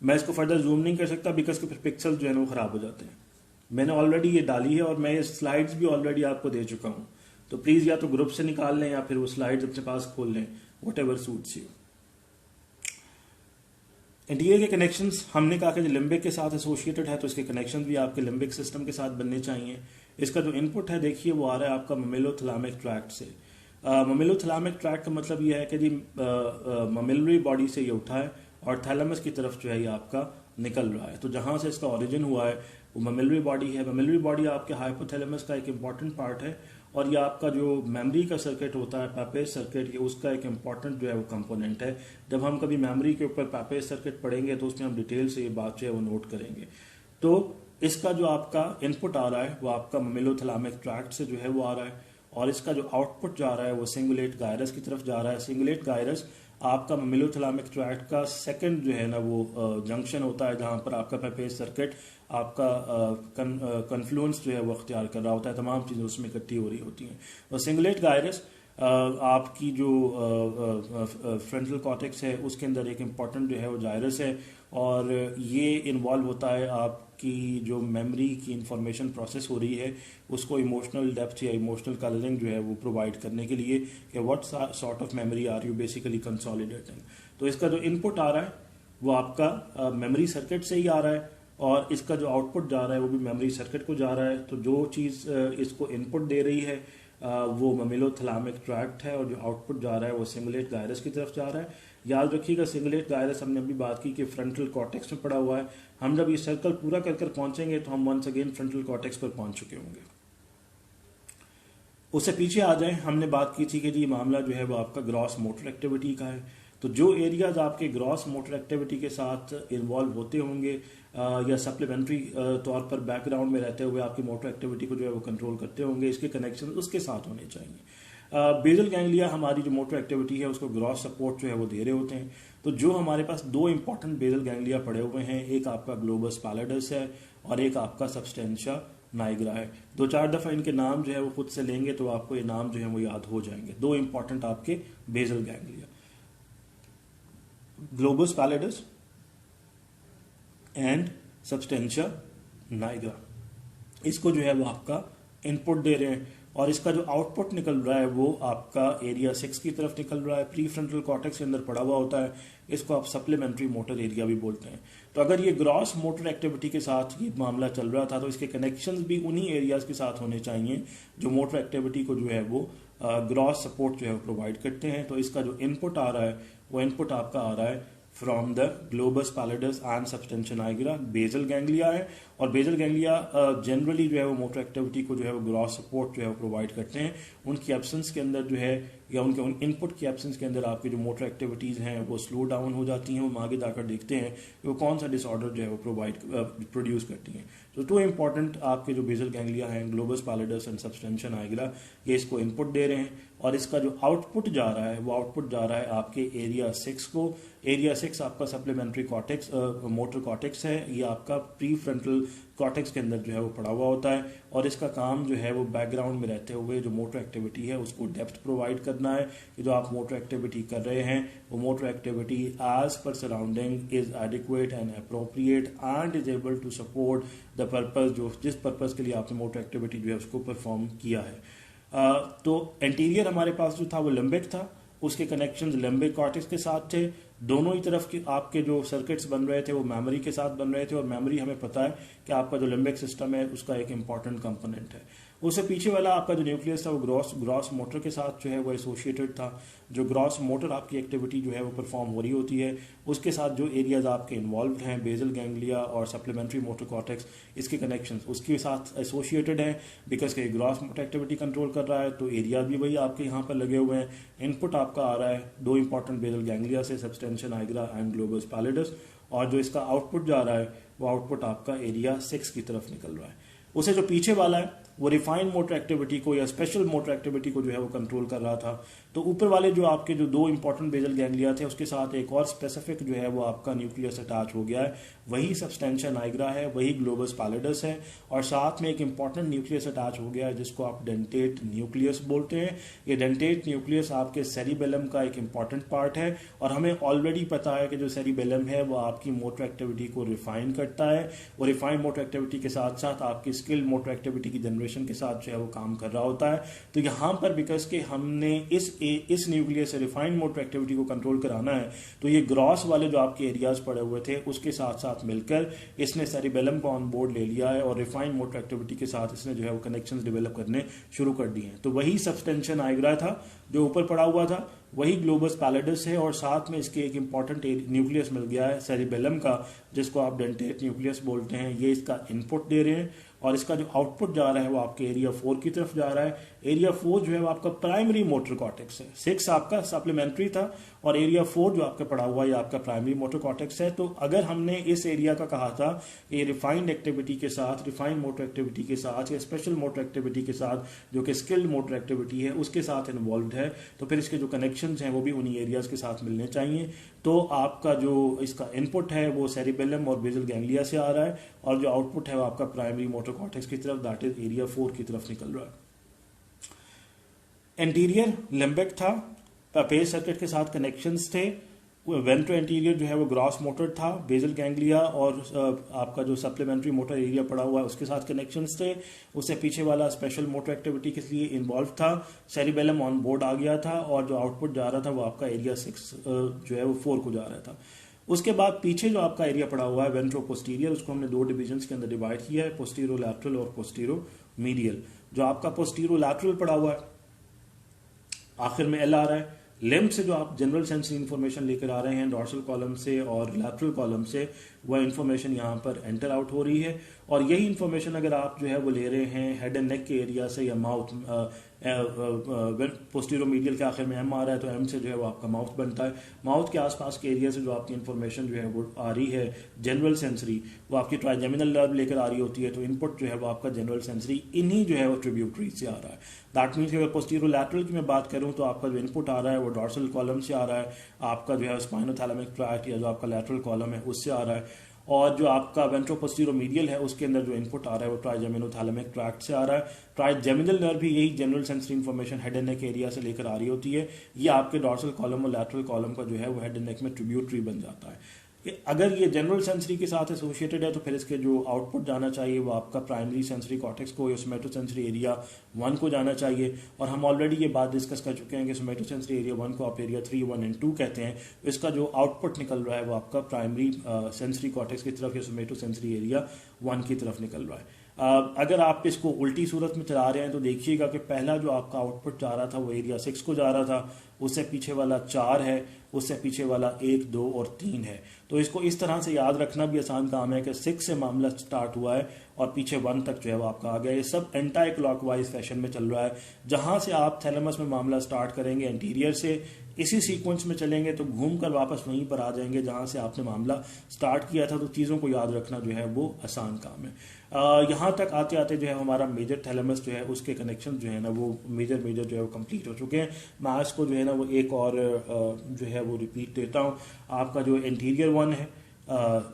मैं इसको फर्दर जूम नहीं कर सकता बिकॉज के पिक्सल जो है ना वो खराब हो जाते हैं। मैंने ऑलरेडी ये डाली है और मैं ये स्लाइड्स भी ऑलरेडी आपको दे चुका हूं, तो प्लीज या तो ग्रुप से निकाल लें या फिर वो स्लाइड्स अपने पास खोल लें, what ever suits you. Anterior के कनेक्शंस हमने कहा कि लिम्बिक के साथ एसोसिएटेड है तो इसके कनेक्शन भी आपके लिम्बिक सिस्टम के साथ बनने चाहिए। इसका जो इनपुट है देखिए वो आ रहा है आपका ममेलोथैलेमिक ट्रैक्ट से। ममेलोथैलेमिक ट्रैक्ट का मतलब ये है कि जी ममिलरी बॉडी से ये उठा है और थैलेमस की तरफ जो है ये आपका निकल रहा है। तो जहां से इसका ओरिजिन हुआ है वो ममिलरी बॉडी है। ममिलरी बॉडी आपके हाइपोथैलेमस का एक इंपॉर्टेंट पार्ट है, और ये आपका जो मेमोरी का सर्किट होता है पैपेज सर्किट, ये उसका एक इंपॉर्टेंट जो है वो कंपोनेंट है। जब हम कभी मेमोरी के ऊपर पैपेज सर्किट पढ़ेंगे तो उसमें हम डिटेल से ये बात जो है वो नोट करेंगे। तो इसका जो आपका इनपुट आ रहा है वो आपका ममेलोथैलेमिक ट्रैक्ट से जो है वो आ रहा है, और इसका जो आउटपुट जा रहा है वो सिंगुलेट गायरस की तरफ जा रहा है। सिंगुलेट गायरस आपका ममेलोथैलेमिक ट्रैक्ट का सेकंड जो है ना वो जंक्शन होता है, जहां पर आपका पैपेज सर्किट आपका कन्फ्लुएंस जो है वो अख्तियार कर रहा होता है, तमाम चीजें उसमें इकट्ठी हो रही होती हैं। और सिंगुलेट गायरस आपकी जो फ्रंटल कॉर्टेक्स है उसके अंदर एक इम्पॉर्टेंट जो है वो जायरस है, और ये इन्वॉल्व होता है आपकी जो मेमोरी की इंफॉर्मेशन प्रोसेस हो रही है उसको इमोशनल डेप्थ या इमोशनल कलरिंग जो है वो प्रोवाइड करने के लिए कि what sort of memory are you basically consolidating. तो इसका जो इनपुट आ रहा है वो आपका मेमोरी सर्किट से ही आ रहा है, और इसका जो आउटपुट जा रहा है वो भी मेमोरी सर्किट को जा रहा है। तो जो चीज़ इसको इनपुट दे रही है वो ममेलोथैलेमिक ट्रैक्ट है, और जो आउटपुट जा रहा है वो सिंगुलेट गायरस की तरफ जा रहा है। याद रखिएगा सिंगुलेट गायरस हमने अभी बात की कि फ्रंटल कॉर्टेक्स में पड़ा हुआ है। हम जब ये सर्कल पूरा कर पहुंचेंगे तो हम वंस अगेन फ्रंटल कॉर्टेक्स पर पहुंच चुके होंगे। उससे पीछे आ जाए, हमने बात की थी कि जी मामला जो है वो आपका ग्रॉस मोटर एक्टिविटी का है। तो जो एरियाज आपके ग्रॉस मोटर एक्टिविटी के साथ इन्वॉल्व होते होंगे या सप्लीमेंट्री तौर पर बैकग्राउंड में रहते हुए आपकी मोटर एक्टिविटी को जो है वो कंट्रोल करते होंगे, इसके कनेक्शन उसके साथ होने चाहिए। बेसल गैंग्लिया हमारी जो मोटर एक्टिविटी है उसको ग्रॉस सपोर्ट जो है वो दे रहे होते हैं। तो जो हमारे पास दो इंपॉर्टेंट बेसल गैंग्लिया पड़े हुए हैं, एक आपका ग्लोबस पैलेडस है और एक आपका सबस्टेंशिया नाइग्रा है। दो चार दफा इनके नाम जो है वो खुद से लेंगे तो आपको ये नाम जो है वो याद हो जाएंगे। दो इंपॉर्टेंट आपके basal ganglia, globus pallidus and substantia nigra, इसको जो है वो आपका इनपुट दे रहे हैं, और इसका जो आउटपुट निकल रहा है वो आपका एरिया 6 की तरफ निकल रहा है। प्री फ्रंटल कॉर्टेक्स के अंदर पड़ा हुआ होता है, इसको आप सप्लीमेंट्री मोटर एरिया भी बोलते हैं। तो अगर ये ग्रॉस मोटर एक्टिविटी के साथ ये मामला चल रहा था तो इसके कनेक्शंस भी उन्हीं एरियाज के साथ होने चाहिए जो मोटर एक्टिविटी को जो है वो ग्रॉस सपोर्ट जो है वो प्रोवाइड करते हैं। तो इसका जो इनपुट आ रहा है वो इनपुट आपका आ रहा है from the globus pallidus and substantia nigra, basal ganglia है। और बेसल गैंग्लिया जनरली जो है वो मोटर एक्टिविटी को जो है वो ग्रॉस सपोर्ट जो है वो प्रोवाइड करते हैं। उनकी एब्सेंस के अंदर जो है या उनके उन इनपुट की एब्सेंस के अंदर आपकी जो मोटर एक्टिविटीज़ हैं वो स्लो डाउन हो जाती हैं। हम आगे जाकर देखते हैं कि वो कौन सा डिसऑर्डर जो है वो प्रोड्यूस करती हैं। तो टू इम्पॉर्टेंट आपके जो बेसल गैंग्लिया हैं, globus pallidus and substantia Niagara, ये इसको इनपुट दे रहे हैं और इसका जो आउटपुट जा रहा है वो आउटपुट जा रहा है आपके एरिया 6 को। एरिया 6 आपका सप्लीमेंट्री कॉर्टेक्स मोटर कॉर्टेक्स है, ये आपका प्री फ्रंटल कॉर्टेक्स के अंदर जो है वो पड़ा हुआ होता है और इसका काम जो है वो बैकग्राउंड में रहते हुए जो मोटर एक्टिविटी है उसको डेप्थ प्रोवाइड करना है कि जो आप मोटर एक्टिविटी कर रहे हैं वो motor activity as per surrounding is adequate and appropriate and is able to support the purpose, जो जिस पर्पस के लिए आपने मोटर एक्टिविटी जो है उसको परफॉर्म किया है। तो एंटीरियर हमारे पास जो था वो लिम्बिक था, उसके कनेक्शंस लिम्बिक कॉर्टेक्स के साथ थे। दोनों ही तरफ के आपके जो सर्किट्स बन रहे थे वो मेमोरी के साथ बन रहे थे और मेमोरी हमें पता है कि आपका जो लिम्बिक सिस्टम है उसका एक इंपॉर्टेंट कंपोनेंट है। उससे पीछे वाला आपका जो न्यूक्लियस था वो ग्रॉस मोटर के साथ जो है वो एसोसिएटेड था। जो ग्रॉस मोटर आपकी एक्टिविटी जो है वो परफॉर्म हो रही होती है उसके साथ जो एरियाज आपके इन्वॉल्व हैं, बेसल गैंग्लिया और सप्लीमेंट्री मोटर कॉर्टेक्स, इसके कनेक्शंस उसके साथ एसोसिएटेड हैं बिकॉज के ग्रॉस मोटर एक्टिविटी कंट्रोल कर रहा है तो एरिया भी वही आपके यहाँ पर लगे हुए हैं। इनपुट आपका आ रहा है दो इंपॉर्टेंट बेसल गैंग्लिया से, substantia Niagara and globus pallidus, और जो इसका आउटपुट जा रहा है वो आउटपुट आपका एरिया 6 की तरफ निकल रहा है। उसे जो पीछे वाला है वो रिफाइंड मोटर एक्टिविटी को या स्पेशल मोटर एक्टिविटी को जो है वो कंट्रोल कर रहा था। तो ऊपर वाले जो आपके जो दो इंपॉर्टेंट बेसल गैंग्लिया थे उसके साथ एक और स्पेसिफिक जो है वो आपका न्यूक्लियस अटैच हो गया है, वही सबस्टेंशिया नाइग्रा है, वही ग्लोबस पैलिडस है और साथ में एक इंपॉर्टेंट न्यूक्लियस अटैच हो गया है जिसको आप डेंटेट न्यूक्लियस बोलते हैं। ये डेंटेट न्यूक्लियस आपके सेरिबेलम का एक इंपॉर्टेंट पार्ट है और हमें ऑलरेडी पता है कि जो सेरिबेलम है वो आपकी मोटर एक्टिविटी को रिफाइन करता है। वो रिफाइंड मोटर एक्टिविटी के साथ साथ आपकी स्किल्ड मोटर एक्टिविटी की जनरेशन के साथ जो है वो काम कर रहा होता है। तो यहाँ पर बिकॉज के हमने इस न्यूक्लियस से रिफाइंड मोटर एक्टिविटी को कंट्रोल कराना है तो ये ग्रॉस वाले जो आपके एरियाज पड़े हुए थे उसके साथ साथ मिलकर इसने सेरिबेलम को ऑन बोर्ड ले लिया है और रिफाइंड मोटर एक्टिविटी के साथ इसने जो है वो कनेक्शंस डेवलप करने शुरू कर दिए हैं। तो वही सबस्टेंशिया नाइग्रा था जो ऊपर पड़ा हुआ था, वही ग्लोबस पैलिडस है और साथ में इसके एक इंपॉर्टेंट न्यूक्लियस मिल गया है सेरिबेलम का जिसको आप डेंटेट न्यूक्लियस बोलते हैं। ये इसका इनपुट दे रहे हैं और इसका जो आउटपुट जा रहा है वो आपके एरिया 4 की तरफ जा रहा है। एरिया 4 जो है वो आपका प्राइमरी मोटर कॉर्टेक्स है, 6 आपका सप्लीमेंट्री था और एरिया 4 जो आपका पड़ा हुआ है आपका प्राइमरी मोटर कॉर्टेक्स है। तो अगर हमने इस एरिया का कहा था ये रिफाइंड एक्टिविटी के साथ, रिफाइंड मोटर एक्टिविटी के साथ या स्पेशल मोटर एक्टिविटी के साथ जो कि स्किल्ड मोटर एक्टिविटी है उसके साथ इन्वॉल्व है तो फिर इसके जो कनेक्शंस हैं वो भी उन्हीं एरियाज के साथ मिलने चाहिए। तो आपका जो इसका इनपुट है वो सेरिबेलम और बेसल गैंग्लिया से आ रहा है और जो आउटपुट है वो आपका प्राइमरी मोटर कॉर्टेक्स की तरफ दैट इज एरिया 4 की तरफ निकल रहा है। एंटीरियर लिम्बिक था, पेज सर्किट के साथ कनेक्शंस थे। वेंट्रो एंटीरियर जो है वो ग्रॉस मोटर था, बेसल गैंग्लिया और आपका जो सप्लीमेंट्री मोटर एरिया पड़ा हुआ है उसके साथ कनेक्शंस थे। उससे पीछे वाला स्पेशल मोटर एक्टिविटी के लिए इन्वॉल्व था, सेरिबेलम ऑन बोर्ड आ गया था और जो आउटपुट जा रहा था वो आपका एरिया 6 जो है वो 4 को जा रहा था। उसके बाद पीछे जो आपका एरिया पड़ा हुआ है वेंट्रो पोस्टीरियर, उसको हमने दो डिविजन्स के अंदर डिवाइड किया है, पोस्टीरो लैटरल और पोस्टीरो मीडियल। जो आपका पोस्टीरो लैटरल पड़ा हुआ है आखिर में एल आ रहा है, लिम्ब से जो आप जनरल सेंसरी इंफॉर्मेशन लेकर आ रहे हैं डॉर्सल कॉलम से और लैटरल कॉलम से, वह इंफॉर्मेशन यहाँ पर एंटर आउट हो रही है और यही इंफॉर्मेशन अगर आप जो है वो ले रहे हैं हेड एंड नेक के एरिया से या माउथ, पोस्टीरो मीडियल के आखिर में एम आ रहा है तो एम से जो है वो आपका माउथ बनता है। माउथ के आसपास के एरिया से जो आपकी इंफॉर्मेशन जो है वो आ रही है जनरल सेंसरी, वो आपकी ट्राइजेमिनल नर्व लेकर आ रही होती है तो इनपुट जो है वो आपका जनरल सेंसरी इन्हीं जो है वो ट्रिब्यूटरी से आ रहा है। दैट मीन्स अगर पोस्टीरो लैटरल की मैं बात करूं तो आपका जो इनपुट आ रहा है वो डॉर्सल कॉलम से आ रहा है, आपका जो है स्पाइनोथैलेमिक ट्रैक्ट या जो आपका लैटरल कॉलम है उससे आ रहा है और जो आपका वेंट्रोपोस्टीरो मीडियल है उसके अंदर जो इनपुट आ रहा है वो ट्राइजेमिनोथैलेमिक ट्रैक्ट से आ रहा है। ट्राइजेमिनल नर्व भी यही general sensory information head and neck area से लेकर आ रही होती है। ये आपके डॉर्सल कॉलम और लैटरल कॉलम का जो है वो हेड एंड नेक में ट्रिब्यूटरी बन जाता है। अगर ये जनरल सेंसरी के साथ एसोसिएटेड है तो फिर इसके जो आउटपुट जाना चाहिए वो आपका प्राइमरी सेंसरी कॉर्टेक्स को या सोमैटो सेंसरी एरिया 1 को जाना चाहिए और हम ऑलरेडी ये बात डिस्कस कर चुके हैं कि सोमैटो सेंसरी एरिया 1 को आप एरिया 3, 1 एंड 2 कहते हैं। इसका जो आउटपुट निकल रहा है वो आपका प्राइमरी सेंसरी कॉर्टेक्स की तरफ या सोमैटो सेंसरी एरिया 1 की तरफ निकल रहा है। अगर आप इसको उल्टी सूरत में चला रहे हैं तो देखिएगा कि पहला जो आपका आउटपुट जा रहा था वो एरिया 6 को जा रहा था, उससे पीछे वाला 4 है, उससे पीछे वाला 1, 2 और 3 है। तो इसको इस तरह से याद रखना भी आसान काम है कि 6 से मामला स्टार्ट हुआ है और पीछे 1 तक जो है वो आपका आ गया। ये सब एंटी क्लॉकवाइज फैशन में चल रहा है। जहां से आप थैलेमस में मामला स्टार्ट करेंगे एंटीरियर से, इसी सीक्वेंस में चलेंगे तो घूमकर वापस वहीं पर आ जाएंगे जहां से आपने मामला स्टार्ट किया था। तो चीज़ों को याद रखना जो है वो आसान काम है। यहाँ तक आते आते जो है हमारा मेजर थैलेमस जो है उसके कनेक्शन जो है ना वो मेजर जो है वो कंप्लीट हो चुके हैं। मैं आज को जो है ना वो एक और जो है वो रिपीट देता हूँ। आपका जो इंटीरियर 1 है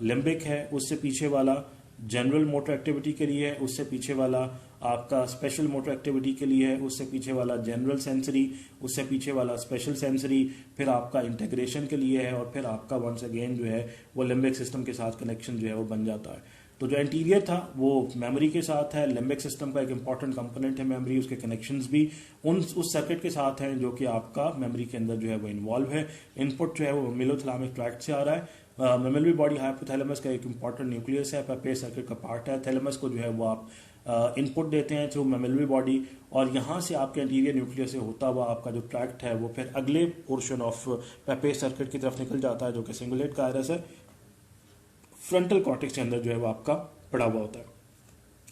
लिम्बिक है, उससे पीछे वाला जनरल मोटर एक्टिविटी के लिए है, उससे पीछे वाला आपका स्पेशल मोटर एक्टिविटी के लिए है, उससे पीछे वाला जनरल सेंसरी, उससे पीछे वाला स्पेशल सेंसरी, फिर आपका इंटीग्रेशन के लिए है और फिर आपका वंस अगेन जो है वो लिम्बिक सिस्टम के साथ कनेक्शन जो है वो बन जाता है। तो जो इंटीरियर था वो मेमोरी के साथ है, लिम्बिक सिस्टम का एक इंपॉर्टेंट कंपोनेंट है मेमोरी, उसके कनेक्शंस भी उस सर्किट के साथ हैं जो कि आपका मेमोरी के अंदर जो है वो इन्वॉल्व है। इनपुट जो है वो मेमोथैलेमिक ट्रैक्ट से आ रहा है। मेमोरी बॉडी हाइपोथैलेमस का एक इंपॉर्टेंट न्यूक्लियस है, पेपेज सर्किट का पार्ट है। थैलेमस को जो है वो आप इनपुट देते हैं थ्रू मेमोरी बॉडी और यहाँ से आपके इंटीरियर न्यूक्लियस से होता हुआ आपका जो ट्रैक्ट है वो फिर अगले पोर्शन ऑफ पेपेज सर्किट की तरफ निकल जाता है जो कि सिंगुलेट कायरस है। फ्रंटल कॉर्टेक्स के अंदर जो है वो आपका पड़ा हुआ होता है।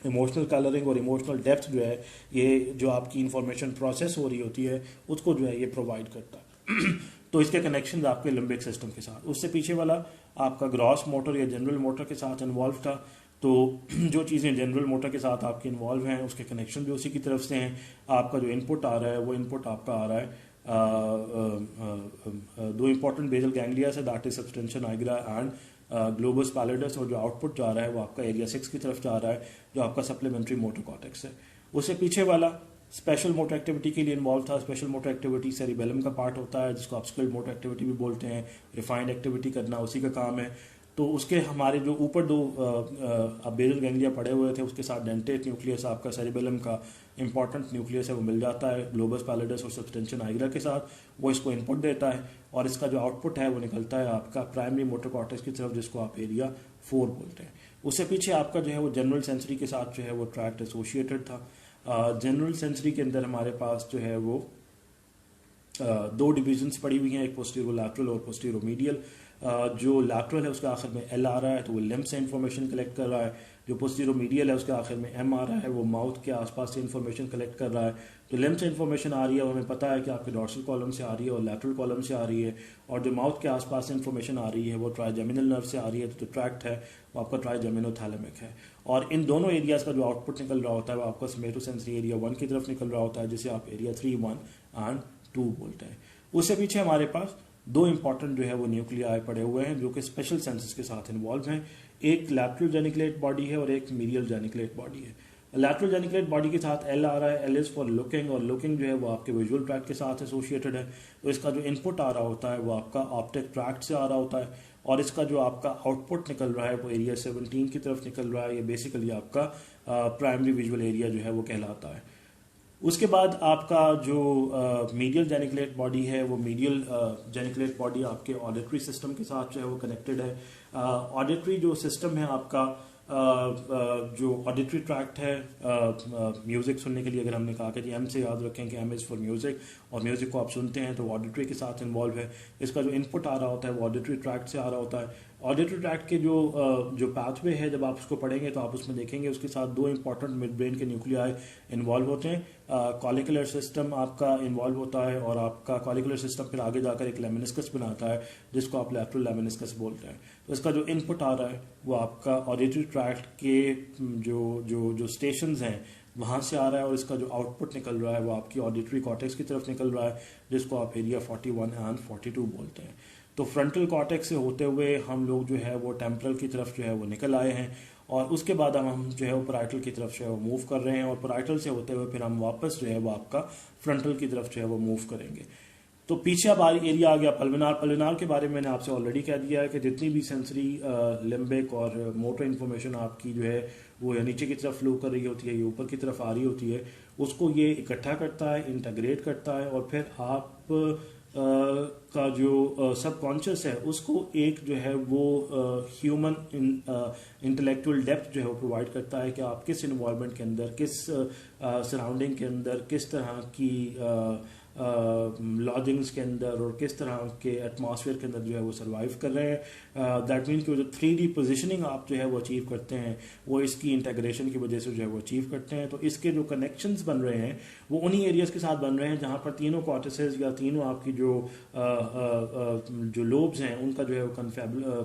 इमोशनल कलरिंग और इमोशनल डेप्थ जो है ये जो आपकी इंफॉर्मेशन प्रोसेस हो रही होती है उसको जो है ये प्रोवाइड करता है। तो इसके कनेक्शन आपके लिम्बिक सिस्टम के साथ, उससे पीछे वाला आपका ग्रॉस मोटर या जनरल मोटर के साथ इन्वॉल्व था। तो जो चीज़ें जनरल मोटर के साथ आपके इन्वॉल्व हैं उसके कनेक्शन भी उसी की तरफ से हैं। आपका जो इनपुट आ रहा है वो इनपुट आपका आ रहा है दो इंपॉर्टेंट बेसल गैंग्लिया से, that is substantial nigra and globus pallidus, और जो आउटपुट जा रहा है वो आपका एरिया 6 की तरफ जा रहा है जो आपका सप्लीमेंट्री मोटर कॉर्टेक्स है। उससे पीछे वाला स्पेशल मोटर एक्टिविटी के लिए इन्वॉल्व था। स्पेशल मोटर एक्टिविटी सेरिबेलम का पार्ट होता है जिसको आप स्किल्ड मोटर एक्टिविटी भी बोलते हैं। रिफाइंड एक्टिविटी करना उसी का काम है। तो उसके हमारे जो ऊपर दो बेसल गैंग्लिया पड़े हुए थे उसके साथ डेंटेट न्यूक्लियस आपका सेरिबेलम का इंपॉर्टेंट न्यूक्लियस है वो मिल जाता है ग्लोबस पैलिडस और सब्सटेंशियल नाइग्रा के साथ, वो इसको इनपुट देता है और इसका जो आउटपुट है वो निकलता है आपका प्राइमरी मोटर कॉर्टेक्स की तरफ जिसको आप एरिया 4 बोलते हैं। उससे पीछे आपका जो है वो जनरल सेंसरी के साथ जो है वो ट्रैक्ट एसोसिएटेड था। जनरल सेंसरी के अंदर हमारे पास जो है वो दो डिविजन्स पड़ी हुई हैं, एक पोस्टीरो लैटरल और पोस्टीरो मीडियल। जो लैटरल है उसके आखिर में एल आ रहा है तो वो लिम्ब से इंफॉर्मेशन कलेक्ट कर रहा है। जो पोस्टीरो मीडियल है उसके आखिर में एम आ रहा है, वो माउथ के आसपास से इंफॉर्मेशन कलेक्ट कर रहा है। तो लिम्ब से इंफॉर्मेशन आ रही है, हमें पता है कि आपके डॉर्सल कॉलम से आ रही है और लैटरल कॉलम से आ रही है। और जो माउथ के आसपास से इंफॉर्मेशन आ रही है वो ट्राइजेमिनल नर्व से आ रही है। तो जो ट्रैक्ट है वो आपका ट्राइजेमिनोथैलेमिक है। और इन दोनों एरियाज का जो आउटपुट निकल रहा होता है वो आपका सोमेटोसेंसरी एरिया 1 की तरफ निकल रहा होता है जिसे आप एरिया 3, 1 एंड 2 बोलते हैं। उससे पीछे हमारे पास दो इंपॉर्टेंट जो है वो न्यूक्लियाई पड़े हुए हैं जो कि स्पेशल सेंसेस के साथ इन्वॉल्व हैं। एक लैटरल जेनिकुलेट बॉडी है और एक मीडियल जेनिकुलेट बॉडी है। लैटरल जेनिकुलेट बॉडी के साथ एल आ रहा है, एल इज फॉर लुकिंग, और लुकिंग जो है वो आपके विजुअल ट्रैक्ट के साथ एसोसिएटेड है। तो इसका जो इनपुट आ रहा होता है वो आपका ऑप्टिक ट्रैक्ट से आ रहा होता है और इसका जो आपका आउटपुट निकल रहा है वो एरिया 17 की तरफ निकल रहा है। ये बेसिकली आपका प्राइमरी विजुअल एरिया जो है वो कहलाता है। उसके बाद आपका जो मीडियल जेनिकुलेट बॉडी है वो मीडियल जेनिकुलेट बॉडी आपके ऑडिटरी सिस्टम के साथ जो है वो कनेक्टेड है। ऑडिटरी जो सिस्टम है आपका जो ऑडिटरी ट्रैक्ट है म्यूजिक सुनने के लिए, अगर हमने कहा कि जी एम से याद रखें कि एम इज़ फॉर म्यूजिक और म्यूजिक को आप सुनते हैं तो ऑडिटरी के साथ इन्वॉल्व है। इसका जो इनपुट आ रहा होता है वो ऑडिटरी ट्रैक्ट से आ रहा होता है। ऑडिटरी ट्रैक्ट के जो पाथवे है जब आप उसको पढ़ेंगे तो आप उसमें देखेंगे उसके साथ दो इंपॉर्टेंट मिड ब्रेन के न्यूक्लियाई इन्वॉल्व होते हैं। कॉलिकुलर सिस्टम आपका इन्वॉल्व होता है और आपका कॉलिकुलर सिस्टम फिर आगे जाकर एक लेमिनिस्कस बनाता है जिसको आप लैटरल लेमिनिस्कस बोलते हैं। तो इसका जो इनपुट आ रहा है वो आपका ऑडिटरी ट्रैक्ट के जो स्टेशंस हैं वहाँ से आ रहा है और इसका जो आउटपुट निकल रहा है वो आपकी ऑडिटरी कॉर्टेक्स की तरफ निकल रहा है जिसको आप एरिया 41 एंड 42 बोलते हैं। तो फ्रंटल कॉर्टेक्स से होते हुए हम लोग जो है वो टेम्परल की तरफ जो है वो निकल आए हैं और उसके बाद हम जो है वो पैराइटल की तरफ जो है वो मूव कर रहे हैं और पैराइटल से होते हुए फिर हम वापस जो है वो आपका फ्रंटल की तरफ जो है वो मूव करेंगे। तो पीछे अब एरिया आ गया पल्विनार। पल्विनार के बारे में मैंने आपसे ऑलरेडी कह दिया है कि जितनी भी सेंसरी लिम्बिक और मोटर इन्फॉर्मेशन आपकी जो है वो या नीचे की तरफ फ्लो कर रही होती है या ऊपर की तरफ आ रही होती है उसको ये इकट्ठा करता है, इंटीग्रेट करता है और फिर आप का जो सबकॉन्शियस है उसको एक जो है वो ह्यूमन इंटेलेक्चुअल डेप्थ जो है वो प्रोवाइड करता है कि आप किस इन्वायरमेंट के अंदर, किस सराउंडिंग के अंदर, किस तरह की लॉजिंग्स के अंदर और किस तरह के एटमॉस्फेयर के अंदर जो है वो सर्वाइव कर रहे हैं। दैट मीन कि जो 3D पोजीशनिंग आप जो है वो अचीव करते हैं वो इसकी इंटीग्रेशन की वजह से जो है वो अचीव करते हैं। तो इसके जो कनेक्शंस बन रहे हैं वो उन्हीं एरियाज के साथ बन रहे हैं जहां पर तीनों कॉर्टेसेस या तीनों आपकी जो लोब्स हैं उनका जो है वो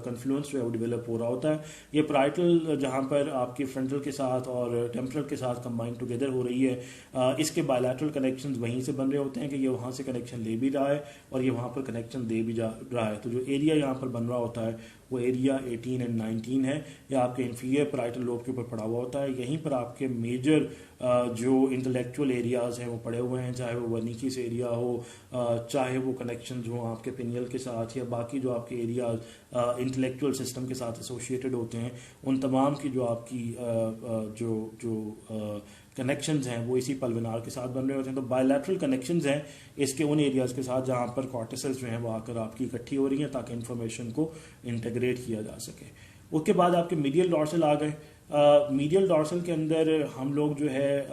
कन्फ्लुएंस जो है वो डेवलप हो रहा होता है। ये पैराइटल जहां पर आपकी फ्रंटल के साथ और टेम्पोरल के साथ कंबाइन टुगेदर हो रही है, इसके बायलैटरल कनेक्शंस वहीं से बन रहे होते हैं कि ये वहां से कनेक्शन ले भी रहा है और ये वहां पर कनेक्शन दे भी जा रहा है। तो जो एरिया यहाँ पर बन रहा होता है वो एरिया 18 एंड 19 है, या आपके इंफीरियर पैराइटल लोब के ऊपर पड़ा हुआ होता है। यहीं पर आपके मेजर जो इंटेलेक्चुअल एरियाज हैं वो पड़े हुए हैं, चाहे वो वर्निकीस एरिया हो, चाहे वो कनेक्शन हो आपके पिनियल के साथ, या बाकी जो आपके एरियाज इंटेलेक्चुअल सिस्टम के साथ एसोसिएटेड होते हैं, उन तमाम की जो आपकी जो कनेक्शंस हैं वो इसी पल्विनार के साथ बन रहे होते हैं। तो बायलैटरल कनेक्शंस हैं इसके उन एरियाज के साथ जहां पर कॉर्टिसल्स जो हैं वो आकर आपकी इकट्ठी हो रही हैं ताकि इन्फॉर्मेशन को इंटीग्रेट किया जा सके। उसके बाद आपके मीडियल डॉर्सल आ गए। मीडियल डॉर्सल के अंदर हम लोग जो है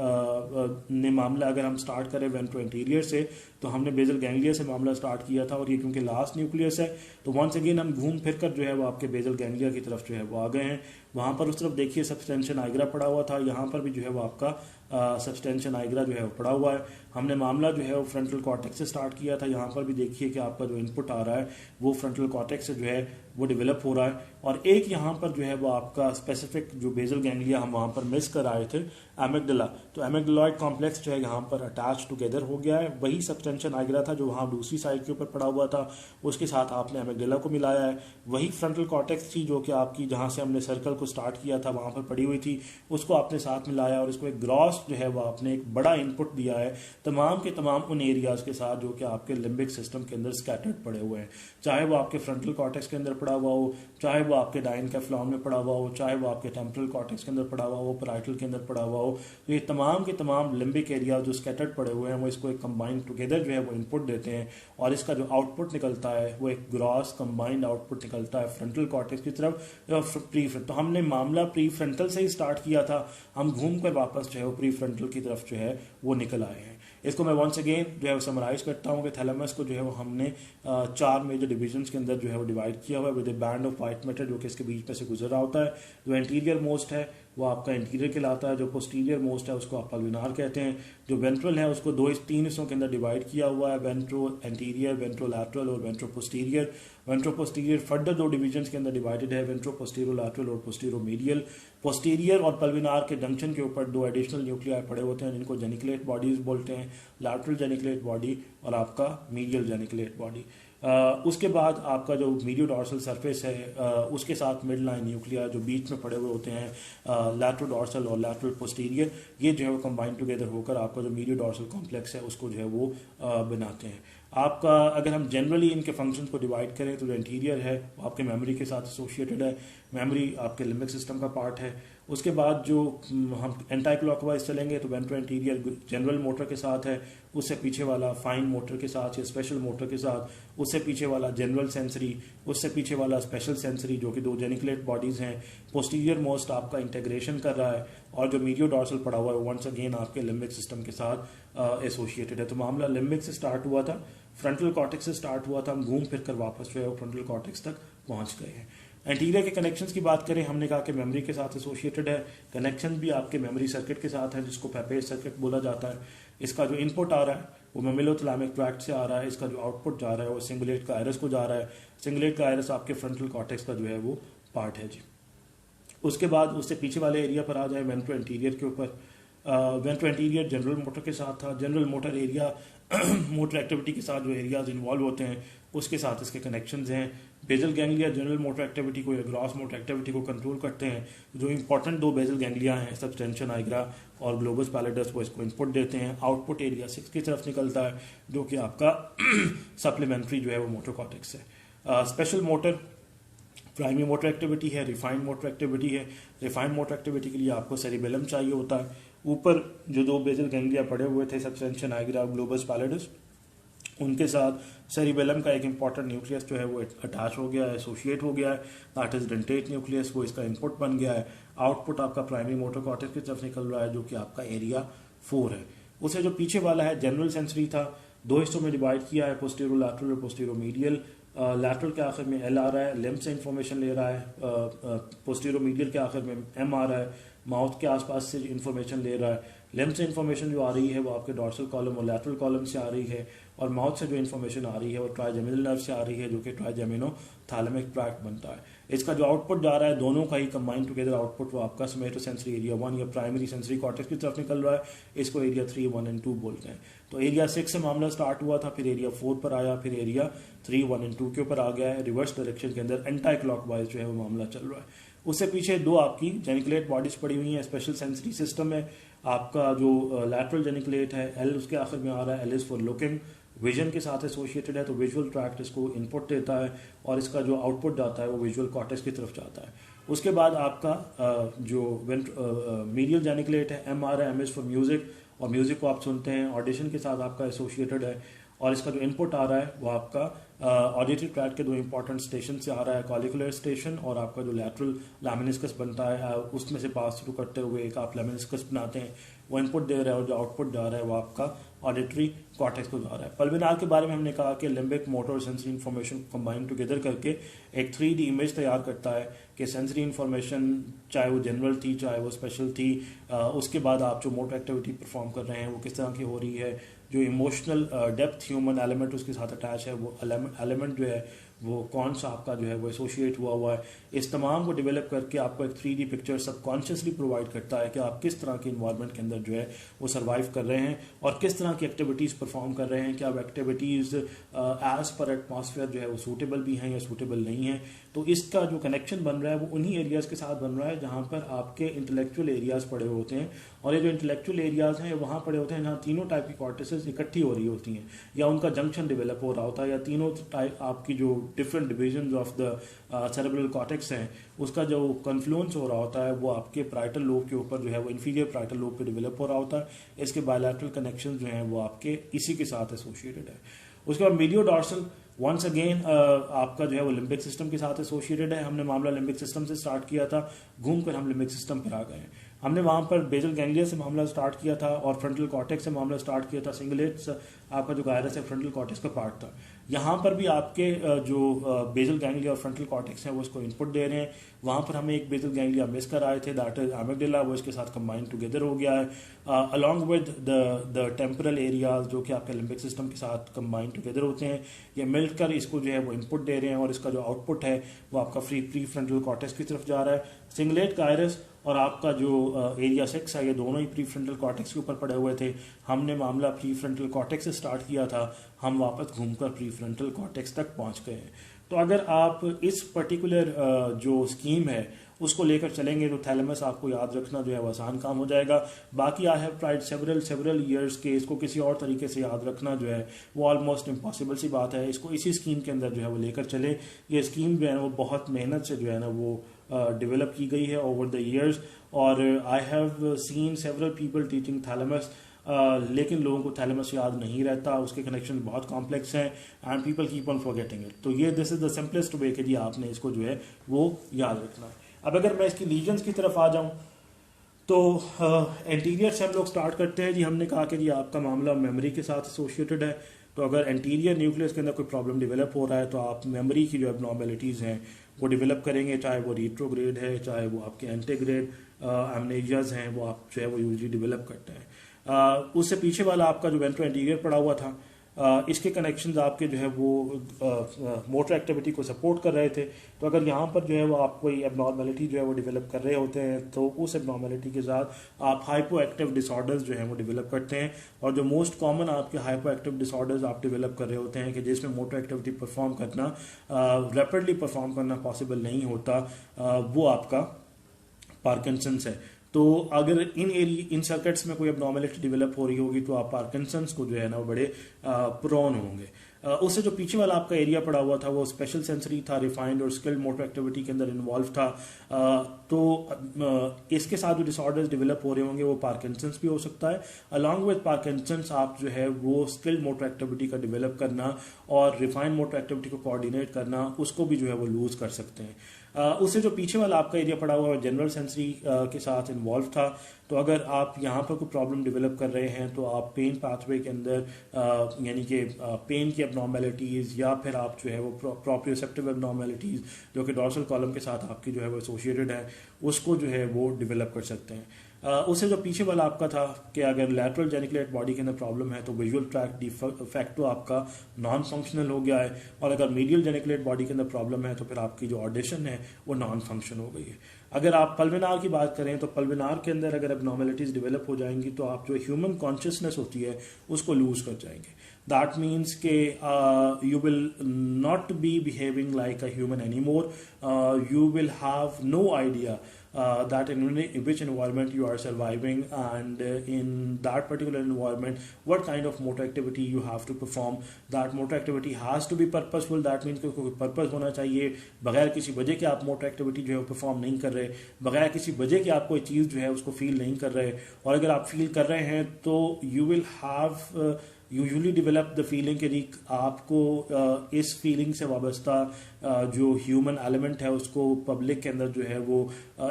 ने मामला अगर हम स्टार्ट करें वेंट्रोएंटीरियर से, तो हमने बेजल गैंग्लिया से मामला स्टार्ट किया था और ये क्योंकि लास्ट न्यूक्लियस है तो वंस अगेन हम घूम फिर कर जो है वो आपके बेजल गैंग्लिया की तरफ जो है वो आ गए हैं। वहां पर उस तरफ देखिए सबस्टेंशन आइग्रा पड़ा हुआ था, यहाँ पर भी जो है वो आपका सबस्टेंशन आइग्रा जो है वो पड़ा हुआ है। हमने मामला जो है वो फ्रंटल कॉर्टेक्स से स्टार्ट किया था, यहाँ पर भी देखिए कि आपका जो इनपुट आ रहा है वो फ्रंटल कॉर्टेक्स से जो है वो डेवलप हो रहा है। और एक यहाँ पर जो है वो आपका स्पेसिफिक जो बेजल गैंग्लिया हम वहाँ पर मिस कर आए थे एमिगडाला, तो एमिगडालॉइड कॉम्प्लेक्स जो है यहाँ पर अटैच टुगेदर हो गया है। वही सबस्टेंशन आइग्रा था जो वहाँ दूसरी साइड के ऊपर पड़ा हुआ था, उसके साथ आपने एमिगडाला को मिलाया है। वही फ्रंटल कॉर्टेक्स थी जो कि आपकी जहाँ से हमने सर्कल को स्टार्ट किया था वहाँ पर पड़ी हुई थी, उसको आपने साथ मिलाया और इसको एक ग्रॉस जो है वो आपने एक बड़ा इनपुट दिया है तमाम के तमाम उन एरियाज के साथ जो कि आपके लिम्बिक सिस्टम के अंदर स्कैटर्ड पड़े हुए हैं, चाहे वो आपके फ्रंटल कॉर्टेक्स के अंदर पड़ा हुआ हो, चाहे वो आपके डायनकेफ्लॉन में पड़ा हुआ हो, चाहे वो आपके टेम्पोरल कॉर्टेक्स के अंदर पड़ा हुआ हो, पैराइटल के अंदर पड़ा हुआ हो। तो ये तमाम के तमाम लिम्बिक एरिया जो स्कैटर्ड पड़े हुए हैं वो इसको एक कंबाइंड टुगेदर जो है वो इनपुट देते हैं और इसका जो आउटपुट निकलता है वो एक ग्रॉस कंबाइंड आउटपुट निकलता है फ्रंटल कॉर्टेक्स की तरफ प्री फ्रंटल। तो हमने मामला प्री फ्रंटल से ही स्टार्ट किया था, हम घूम कर वापस जो है वो प्री फ्रंटल की तरफ जो है वो निकल आए हैं। इसको मैं वंस अगेन जो है वो समराइज करता हूँ कि थैलेमस को जो है वो हमने 4 मेजर डिविजन्स के अंदर जो है वो डिवाइड किया हुआ है with A band of white matter जो कि इसके बीच में से गुजर रहा होता है। जो एंटीरियर मोस्ट है वो आपका इंटीरियर कहलाता है, जो पोस्टीरियर मोस्ट है उसको आप पल्विनार कहते हैं, जो वेंट्रल है उसको 3 हिस्सों के अंदर डिवाइड किया हुआ है, वेंट्रो एंटीरियर, वेंट्रो लैटरल और ventro posterior. Ventro posterior further 2 divisions के अंदर डिवाइडेड है, वेंट्रो पोस्टीरो लैटरल और पोस्टीरो मीडियल। पोस्टीरियर और पल्विनार के जंक्शन के ऊपर 2 एडिशनल न्यूक्लियाई पड़े होते हैं जिनको जेनिकुलेट बॉडीज बोलते हैं, लैटरल जेनिकुलेट बॉडी और आपका मीडियल जेनिकुलेट बॉडी। उसके बाद आपका जो मीडियो डॉर्सल सरफेस है उसके साथ मिड लाइन न्यूक्लिया जो बीच में पड़े हुए होते हैं लैटरल डॉर्सल और लैटरल पोस्टीरियर, ये जो है वो कंबाइन टुगेदर होकर आपका जो मीडियो डॉर्सल कॉम्प्लेक्स है उसको जो है वो बनाते हैं। आपका अगर हम जनरली इनके फंक्शंस को डिवाइड करें तो जो इंटीरियर है वो आपके मेमोरी के साथ एसोसिएटेड है, मेमोरी आपके लिम्बिक सिस्टम का पार्ट है। उसके बाद जो हम एंटी क्लॉकवाइज चलेंगे तो वेंट्रो इंटीरियर जनरल मोटर के साथ है, उससे पीछे वाला फाइन मोटर के साथ या स्पेशल मोटर के साथ, उससे पीछे वाला जनरल सेंसरी, उससे पीछे वाला स्पेशल सेंसरी जो कि 2 जेनिकुलेट बॉडीज हैं। पोस्टीरियर मोस्ट आपका इंटीग्रेशन कर रहा है और जो मीडियो डॉर्सल पड़ा हुआ है वंस अगेन आपके लिम्बिक सिस्टम के साथ एसोसिएटेड है। तो मामला लिम्बिक से स्टार्ट हुआ था, फ्रंटल कॉर्टेक्स से स्टार्ट हुआ था, हम घूम फिर कर वापस जो है वो फ्रंटल कॉर्टेक्स तक पहुंच गए हैं। एंटीरियर के कनेक्शंस की बात करें, हमने कहा कि मेमोरी के साथ एसोसिएटेड है, कनेक्शन भी आपके मेमोरी सर्किट के साथ है जिसको पेपेज सर्किट बोला जाता है। इसका जो इनपुट आ रहा है वो मेमिलोथैलेमिक ट्रैक्ट से आ रहा है, इसका जो आउटपुट जा रहा है वो सिंगुलेट का आयरस को जा रहा है, सिंगुलेट का आयरस आपके फ्रंटल कॉर्टेक्स का जो है वो पार्ट है जी। उसके बाद उससे पीछे वाले एरिया पर आ जाए वेंट्रो एंटीरियर के ऊपर। वेंट्रो एंटीरियर जनरल मोटर के साथ था, general motor area motor activity के साथ जो एरियाज इन्वॉल्व होते हैं उसके साथ इसके कनेक्शंस हैं। Bezel ganglia general motor activity को या ग्रॉस मोटर एक्टिविटी को कंट्रोल करते हैं। जो इंपॉर्टेंट 2 बेजल गैंग्लिया हैं सबस्टेंशन आइग्रा और ग्लोबस पैलेडस वो इसको इनपुट देते हैं। आउटपुट एरिया 6 की तरफ निकलता है जो कि आपका सप्लीमेंट्री जो है वो मोटर कॉर्टेक्स है। Special motor primary motor activity है, रिफाइंड मोटर एक्टिविटी है। रिफाइंड मोटर एक्टिविटी के लिए आपको सेरिबेलम चाहिए होता है। ऊपर जो 2 बेजल गैंग्लिया पड़े हुए थे सबस्टेंशन आइग्रा ग्लोबस पैलेडस, उनके साथ सेरिबेलम का एक इंपॉर्टेंट न्यूक्लियस जो है वो अटैच हो गया है, एसोसिएट हो गया है, दैट इज डेंटेट न्यूक्लियस, वो इसका इनपुट बन गया है। आउटपुट आपका प्राइमरी मोटर कॉर्टेक्स की तरफ निकल रहा है जो कि आपका एरिया 4 है। उसे जो पीछे वाला है जनरल सेंसरी था, 2 हिस्सों में डिवाइड किया है, पोस्टीरो लैटरल और पोस्टीरो मीडियल। लैटरल के आखिर में एल आ रहा है, लिम्ब से इंफॉर्मेशन ले रहा है, पोस्टीरो मीडियल के आखिर में एम आ रहा है, माउथ के आसपास से इंफॉर्मेशन ले रहा है। लिम्ब से इंफॉर्मेशन जो आ रही है वो आपके डॉर्सल कॉलम और लैटरल कॉलम से आ रही है, और माउथ से जो इंफॉर्मेशन आ रही है वो ट्राइजेमिनल नर्व से आ रही है जो कि ट्राइजेमिनो थैलेमिक ट्रैक्ट बनता है। इसका जो आउटपुट जा रहा है दोनों का ही कंबाइंड टुगेदर आउटपुट वो आपका सोमेटो सेंसरी एरिया 1 या प्राइमरी सेंसरी कॉर्टेक्स की तरफ निकल रहा है, इसको एरिया 3, 1 एंड 2 बोलते हैं। तो एरिया 6 से मामला स्टार्ट हुआ था, फिर एरिया 4 पर आया, फिर एरिया 3, 1 एंड 2 के ऊपर आ गया है। रिवर्स डायरेक्शन के अंदर एंटी क्लॉकवाइज जो है वो मामला चल रहा है। उससे पीछे 2 आपकी जेनिकुलेट बॉडीज पड़ी हुई हैं, स्पेशल सेंसरी सिस्टम है। आपका जो लैटरल जेनिकुलेट है एल उसके आखिर में आ रहा है, L is for looking, vision के साथ एसोसिएटेड है, तो विजुअल ट्रैक्ट इसको इनपुट देता है और इसका जो आउटपुट जाता है वो विजुअल कॉर्टेक्स की तरफ जाता है। उसके बाद आपका जो मीडियल जेनिकुलेट है एम आ रहा है, एम इज फॉर म्यूजिक, और म्यूजिक को आप सुनते हैं, ऑडिशन के साथ आपका एसोसिएटेड है। और इसका जो इनपुट आ रहा है वो आपका ऑडिटरी ट्रैक्ट के 2 इंपॉर्टेंट स्टेशन से आ रहा है, कॉलिकुलर स्टेशन और आपका जो लैटरल लैमिनिस्कस बनता है उसमें से पास थ्रू करते हुए एक आप लैमिनिस्कस बनाते हैं, वो इनपुट दे रहा है, और जो आउटपुट जा रहा है वो आपका ऑडिटरी कॉर्टेक्स को जा रहा है। पल्विनाल के बारे में हमने कहा कि लिम्बिक, मोटर और सेंसरी इन्फॉर्मेशन कंबाइन टुगेदर करके एक 3D इमेज तैयार करता है कि सेंसरी इन्फॉर्मेशन चाहे वो जनरल थी चाहे वो स्पेशल थी, उसके बाद आप जो मोटर एक्टिविटी परफॉर्म कर रहे हैं वो किस तरह की हो रही है, जो इमोशनल डेप्थ ह्यूमन एलिमेंट उसके साथ अटैच है वो एलिमेंट जो है वो कौन सा आपका जो है वो एसोसिएट हुआ है। इस तमाम को डेवलप करके आपको एक 3D पिक्चर सबकॉन्शियसली प्रोवाइड करता है कि आप किस तरह के इन्वायरमेंट के अंदर जो है वो सर्वाइव कर रहे हैं और किस तरह की एक्टिविटीज़ परफॉर्म कर रहे हैं, क्या वो एक्टिविटीज़ एज पर एटमॉस्फेयर जो है वो सूटेबल भी हैं या सूटेबल नहीं है। तो इसका जो कनेक्शन बन रहा है वो उन्हीं एरियाज़ के साथ बन रहा है जहाँ पर आपके इंटेलेक्चुअल एरियाज़ पड़े होते हैं, और ये जो इंटेलेक्चुअल एरियाज़ हैं वहाँ पड़े होते हैं जहाँ तीनों टाइप की कॉर्टेसेस इकट्ठी हो रही होती हैं या उनका जंक्शन डेवलप हो रहा होता है, या तीनों टाइप आपकी जो different division of the cerebral cortex हैं उसका जो कन्फ्लुएंस हो रहा होता है वो आपके प्राइटल लोब के ऊपर जो है वो इन्फीरियर प्राइटल लोब पे डेवलप हो रहा होता है। इसके बायलैटरल कनेक्शन जो हैं वो आपके इसी के साथ एसोसिएटेड है। उसके बाद मीडियो डॉर्सल वंस अगेन आपका जो है वो लिम्बिक सिस्टम के साथ एसोसिएटेड है। हमने मामला लिम्बिक सिस्टम से स्टार्ट किया था, घूमकर हम लिम्बिक सिस्टम पर आ गए हैं। हमने वहाँ पर बेजल गैंग्लिया से मामला स्टार्ट किया था और फ्रंटल कॉर्टेक्स से मामला स्टार्ट किया था। सिंगलेट्स आपका जो गायरस है फ्रंटल कॉर्टेक्स का पार्ट था। यहाँ पर भी आपके जो बेजल गैंग्लिया और फ्रंटल कॉर्टेक्स हैं वो इसको इनपुट दे रहे हैं। वहाँ पर हमें एक बेजल गैंग्लिया मिस कर आए थे, दैट इज एमिगडाला, वो इसके साथ कंबाइन टुगेदर हो गया है along with the temporal areas जो कि आपके लिम्बिक सिस्टम के साथ कंबाइन टुगेदर होते हैं। ये मिलकर इसको जो है वो इनपुट दे रहे हैं और इसका जो आउटपुट है वो आपका प्री फ्रंटल कॉर्टेक्स की तरफ जा रहा है। सिंगलेट गायरस और आपका जो एरिया 6 है ये दोनों ही प्री फ्रंटल कॉर्टेक्स के ऊपर पड़े हुए थे। हमने मामला प्री फ्रंटल कॉर्टेक्स से स्टार्ट किया था, हम वापस घूमकर प्री फ्रंटल कॉर्टेक्स तक पहुंच गए हैं। तो अगर आप इस पर्टिकुलर जो स्कीम है उसको लेकर चलेंगे तो थैलेमस आपको याद रखना जो है वो आसान काम हो जाएगा। बाकी I have tried several years के इसको किसी और तरीके से याद रखना जो है वो ऑलमोस्ट इम्पॉसिबल सी बात है। इसको इसी स्कीम के अंदर जो है वो लेकर चले। ये स्कीम जो है वो बहुत मेहनत से जो है ना वो डेवलप की गई है ओवर द ईयर्स, और I have seen several people teaching thalamus, लेकिन लोगों को थैलेमस याद नहीं रहता, उसके कनेक्शन बहुत कॉम्प्लेक्स हैं and people keep on forgetting it. तो ये this is the simplest way कि जी आपने इसको जो है वो याद रखना है। अब अगर मैं इसकी लीजन्स की तरफ आ जाऊं तो एंटीरियर से हम लोग स्टार्ट करते हैं। जी हमने कहा कि जी आपका मामला मेमोरी के साथ एसोसिएटेड है, तो अगर एंटीरियर न्यूक्लियस के अंदर कोई प्रॉब्लम डेवलप हो रहा है तो आप मेमोरी की जो एबनॉर्मेलिटीज़ हैं वो डेवलप करेंगे, चाहे वो रिट्रोग्रेड है चाहे वो आपके एंटीग्रेड एमनेजियाज हैं वो आप जो है वो यूजली डेवलप करते हैं। उससे पीछे वाला आपका जो वेंट्रो एंटीरियर पड़ा हुआ था इसके कनेक्शंस आपके जो है वो मोटर एक्टिविटी को सपोर्ट कर रहे थे। तो अगर यहाँ पर जो है वो आप कोई एबनॉर्मेलिटी जो है वो डेवलप कर रहे होते हैं तो उस एबनॉर्मेलिटी के साथ आप हाइपो एक्टिव डिसऑर्डर्स जो है वो डेवलप करते हैं। और जो मोस्ट कॉमन आपके हाइपो एक्टिव डिसऑर्डर्स आप डेवलप कर रहे होते हैं कि जिसमें मोटर एक्टिविटी परफॉर्म करना रैपिडली परफॉर्म करना पॉसिबल नहीं होता, वो आपका पार्किंसंस है। तो अगर इन सर्किट्स में कोई एबनॉर्मेलिटी डेवलप हो रही होगी तो आप पार्किंसंस को जो है ना वो बड़े प्रोन होंगे। उससे जो पीछे वाला आपका एरिया पड़ा हुआ था वो स्पेशल सेंसरी था, रिफाइंड और स्किल्ड मोटर एक्टिविटी के अंदर इन्वॉल्व था। तो इसके साथ जो डिसऑर्डर्स डेवलप हो रहे होंगे वो पार्किंसंस भी हो सकता है। अलॉन्ग विद पार्किंसंस आप जो है वो स्किल्ड मोटर एक्टिविटी का डेवलप करना और रिफाइंड मोटर एक्टिविटी को कोऑर्डिनेट करना, उसको भी जो है वो लूज कर सकते हैं। उससे जो पीछे वाला आपका एरिया पड़ा हुआ है जनरल सेंसरी के साथ इन्वॉल्व था। तो अगर आप यहाँ पर कोई प्रॉब्लम डेवलप कर रहे हैं तो आप पेन पाथवे के अंदर यानी कि पेन की एबनॉर्मेलिटीज़ या फिर आप जो है वो प्रॉप्रियोसेप्टिव एबनॉर्मेलिटीज़ जो कि डॉर्सल कॉलम के साथ आपकी जो है वो एसोसिएटेड है, उसको जो है वो डेवलप कर सकते हैं। उससे जो पीछे वाला आपका था कि अगर लैटरल जेनिकुलेट बॉडी के अंदर प्रॉब्लम है तो विजुअल ट्रैक्ट डिफेक्टो आपका नॉन फंक्शनल हो गया है, और अगर मीडियल जेनिकुलेट बॉडी के अंदर प्रॉब्लम है तो फिर आपकी जो ऑडिशन है वो नॉन फंक्शन हो गई है। अगर आप पल्विनार की बात करें तो पल्विनार के अंदर अगर एबनॉर्मेलिटीज डेवलप हो जाएंगी तो आप जो ह्यूमन कॉन्शियसनेस होती है उसको लूज कर जाएंगे। दैट मीन्स के you will not be behaving like a human anymore, you will have no idea that in which environment you are surviving, and in that particular environment what kind of motor activity you have to perform. That motor activity has to be purposeful, that means कोई purpose होना चाहिए। बगैर किसी वजह के आप motor activity जो है परफॉर्म नहीं कर रहे, बगैर किसी वजह के आप कोई चीज़ जो है उसको फील नहीं कर रहे, और अगर आप फील कर रहे हैं तो you will have usually develop the feeling कि आपको इस फीलिंग से वाबस्ता जो ह्यूमन एलिमेंट है उसको पब्लिक के अंदर जो है वो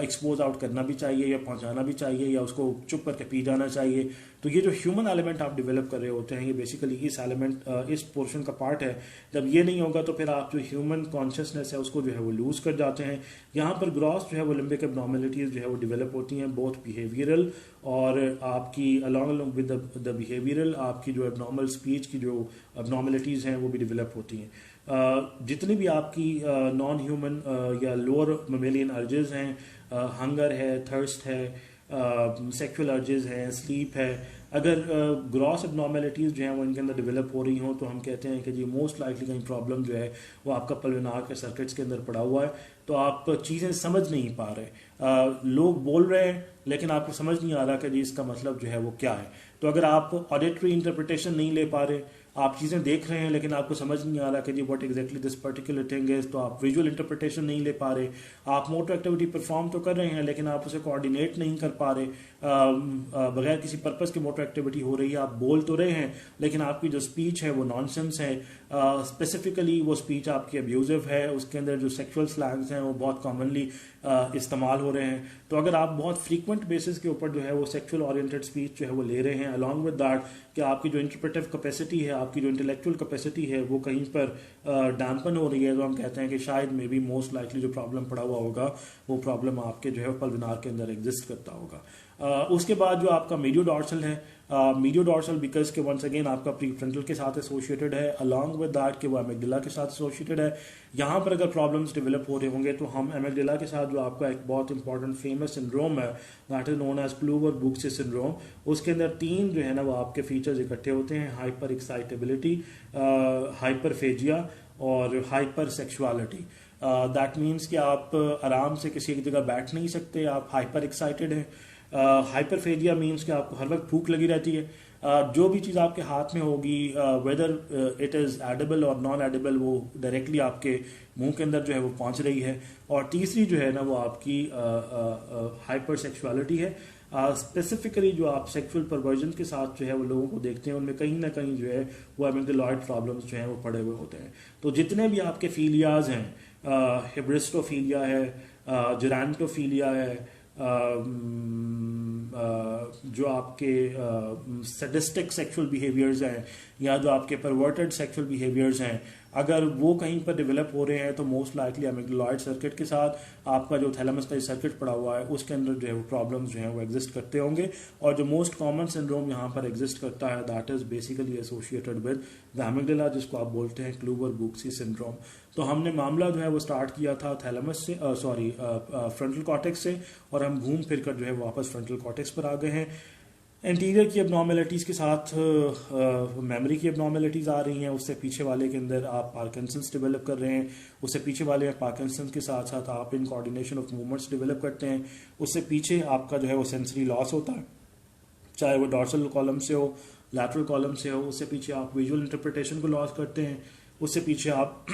एक्सपोज आउट करना भी चाहिए या पहुंचाना भी चाहिए या उसको चुप करके पी जाना चाहिए। तो ये जो ह्यूमन एलिमेंट आप डेवलप कर रहे होते हैं ये बेसिकली इस एलिमेंट इस पोर्शन का पार्ट है। जब ये नहीं होगा तो फिर आप जो ह्यूमन कॉन्शियसनेस है उसको जो है वो लूज कर जाते हैं। यहाँ पर ग्रॉस जो है वो लिम्बिक एबनॉर्मेलिटीज जो है वो डेवलप होती हैं, बोथ बिहेवियरल और आपकी अलॉन्ग विद द बिहेवियरल आपकी जो एबनॉर्मल स्पीच की जो एबनॉर्मेलिटीज हैं वो भी डेवलप होती हैं। जितनी भी आपकी नॉन ह्यूमन या लोअर मेमेलियन अर्जेस हैं, हंगर है, थर्स्ट है, सेक्सुअल अर्जेस हैं, स्लीप है, अगर ग्रॉस एबनॉर्मेलिटीज़ जो हैं वो इनके अंदर डेवलप हो रही हों तो हम कहते हैं कि जी मोस्ट लाइकली कहीं प्रॉब्लम जो है वो आपका पल्विनार के सर्किट्स के अंदर पड़ा हुआ है। तो आप चीज़ें समझ नहीं पा रहे, लोग बोल रहे हैं लेकिन आपको समझ नहीं आ रहा कि जी इसका मतलब जो है वो क्या है। तो अगर आप ऑडिटरी इंटरप्रिटेशन नहीं ले पा रहे, आप चीज़ें देख रहे हैं लेकिन आपको समझ नहीं आ रहा कि जी what exactly this particular thing is, तो आप विजुअल इंटरप्रिटेशन नहीं ले पा रहे। आप मोटर एक्टिविटी परफॉर्म तो कर रहे हैं लेकिन आप उसे कोऑर्डिनेट नहीं कर पा रहे, बगैर किसी पर्पस की मोटर एक्टिविटी हो रही है, आप बोल तो रहे हैं लेकिन आपकी जो स्पीच है वो नॉनसेंस है। स्पेसिफिकली वो स्पीच आपकी अब्यूजिव है, उसके अंदर जो सेक्सुअल स्लैंग्स हैं वो बहुत कॉमनली इस्तेमाल हो रहे हैं। तो अगर आप बहुत फ्रीक्वेंट बेसिस के ऊपर जो है वो सेक्सुअल ओरिएंटेड स्पीच जो है वो ले रहे हैं, अलॉन्ग विद दैट कि आपकी जो इंटरप्रेटिव कैपेसिटी है, आपकी जो इंटेलेक्चुअल कैपेसिटी है वो कहीं पर डैम्पन हो रही है, तो हम कहते हैं कि शायद मे बी मोस्ट लाइकली जो प्रॉब्लम पड़ा हुआ होगा वो प्रॉब्लम आपके जो है पल्विनार के अंदर एग्जिस्ट करता होगा। उसके बाद जो आपका मीडियो डॉर्सल है, मीडियो डॉर्सल बिकॉज के वंस अगेन आपका प्रीफ्रंटल के साथ एसोसिएटेड है, अलॉन्ग विद दैट कि वो एमिगडाला के साथ एसोसिएटेड है। यहाँ पर अगर प्रॉब्लम्स डेवलप हो रहे होंगे तो हम एमिगडाला के साथ जो आपका एक बहुत इंपॉर्टेंट फेमस सिंड्रोम है that is known as Kluver Bucy syndrome, उसके अंदर 3 जो है ना वो आपके फीचर्स इकट्ठे होते हैं, हाइपर एक्साइटेबिलिटी, हाइपरफेजिया और हाइपर सेक्सुअलिटी। दैट मीन्स कि आप आराम से किसी एक जगह बैठ नहीं सकते, आप हाइपर एक्साइटेड हैं। हाइपरफेजिया मीन्स कि आपको हर वक्त भूख लगी रहती है, जो भी चीज़ आपके हाथ में होगी वेदर इट इज़ एडिबल और नॉन एडिबल वो डायरेक्टली आपके मुंह के अंदर जो है वो पहुंच रही है। और तीसरी जो है ना वो आपकी हाइपर सेक्सुअलिटी है। स्पेसिफिकली जो आप सेक्सुअल परवर्जन के साथ जो है वो लोगों को देखते हैं उनमें कहीं ना कहीं जो है वो एमिगडालॉइड प्रॉब्लम्स जो हैं वो पड़े हुए होते हैं। तो जितने भी आपके फीलियाज हैं, हिब्रिस्टोफीलिया है, जेरांटोफीलिया है, जो आपके सैडिस्टिक सेक्सुअल बिहेवियर्स हैं या जो आपके परवर्टेड सेक्सुअल बिहेवियर्स हैं, अगर वो कहीं पर डेवलप हो रहे हैं तो मोस्ट लाइकली एमिगडालॉइड सर्किट के साथ आपका जो थैलेमस का सर्किट पड़ा हुआ है उसके अंदर जो है वो प्रॉब्लम्स जो है वो एग्जिस्ट करते होंगे। और जो मोस्ट कॉमन सिंड्रोम यहाँ पर एग्जिस्ट करता है that is basically associated with the amygdala, जिसको आप बोलते हैं क्लूवर-बुक्सी सिंड्रोम। तो हमने मामला जो है वो स्टार्ट किया था थैलेमस से, फ्रंटल कॉर्टेक्स से, और हम घूम फिर कर जो है वापस फ्रंटल कॉर्टेक्स पर आ गए हैं। इंटीरियर की एबनॉर्मेलिटीज़ के साथ मेमोरी की एबनॉर्मेलिटीज़ आ रही हैं, उससे पीछे वाले के अंदर आप पार्किंसंस डेवलप कर रहे हैं, उससे पीछे वाले पार्किंसंस के साथ साथ आप in coordination of movements develop करते हैं, उससे पीछे आपका जो है वो सेंसरी लॉस होता है, चाहे वो डॉर्सल कॉलम से हो, लैटरल कॉलम से हो, उससे पीछे आप विजुअल इंटरप्रिटेशन को लॉस करते हैं, उससे पीछे आप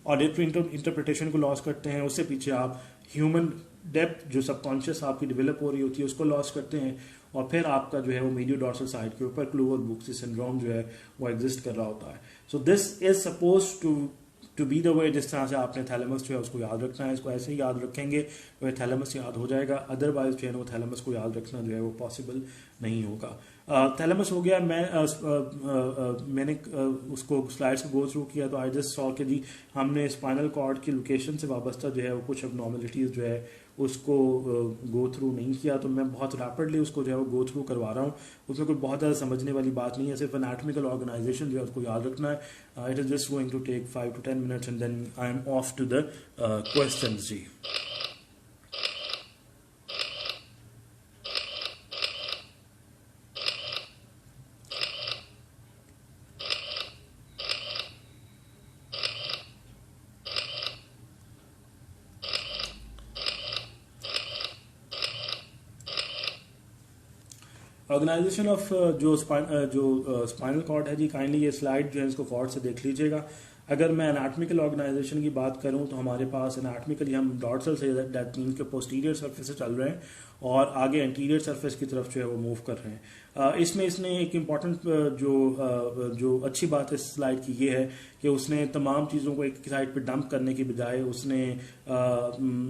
ऑडिटरी इंटरप्रिटेशन को लॉस करते हैं, उससे पीछे आप ह्यूमन डेप्थ जो सबकॉन्शियस आपकी डेवलप हो रही होती है उसको लॉस करते हैं, और फिर आपका जो है वो मीडियो डॉर्सल साइड के ऊपर क्लूवर-बुर्की सिंड्रोम जो है वो एग्जिस्ट कर रहा होता है। So this is suppose to be the way, जिस तरह से आपने थैलेमस जो है उसको याद रखना है, इसको ऐसे ही याद रखेंगे तो थैलेमस याद हो जाएगा, अदरवाइज जो है वो थैलेमस को याद रखना जो है वो पॉसिबल नहीं होगा। थैलेमस हो गया। मैंने उसको स्लाइड्स को गो थ्रू किया तो आई जस्ट सॉ कि जी हमने स्पाइनल कॉर्ड की लोकेशन से वाबस्ता जो है वो कुछ एबनॉर्मलिटीज़ जो है उसको गो थ्रू नहीं किया, तो मैं बहुत रैपिडली उसको जो है वो गो थ्रू करवा रहा हूँ। उसमें कोई बहुत ज़्यादा समझने वाली बात नहीं है, सिर्फ एनाटॉमिकल ऑर्गेनाइजेशन जो है उसको याद रखना है। It is just going to take 5 to 10 minutes and then I am off to the questions जी। ऑर्गेनाइजेशन ऑफ जो स्पाइनल कॉर्ड है जी, काइंडली ये स्लाइड जो है इसको कॉर्ड से देख लीजिएगा। अगर मैं एनाटॉमिकल ऑर्गेनाइजेशन की बात करूं तो हमारे पास एनाटॉमिकली हम डॉर्सल से दैट मीन के पोस्टीरियर सरफेस से चल रहे हैं और आगे एंटीरियर सरफेस की तरफ जो है वो मूव कर रहे हैं। इसमें इसने एक इम्पॉर्टेंट जो अच्छी बात इस स्लाइड की ये है कि उसने तमाम चीज़ों को एक साइड पर डंप करने की बजाय उसने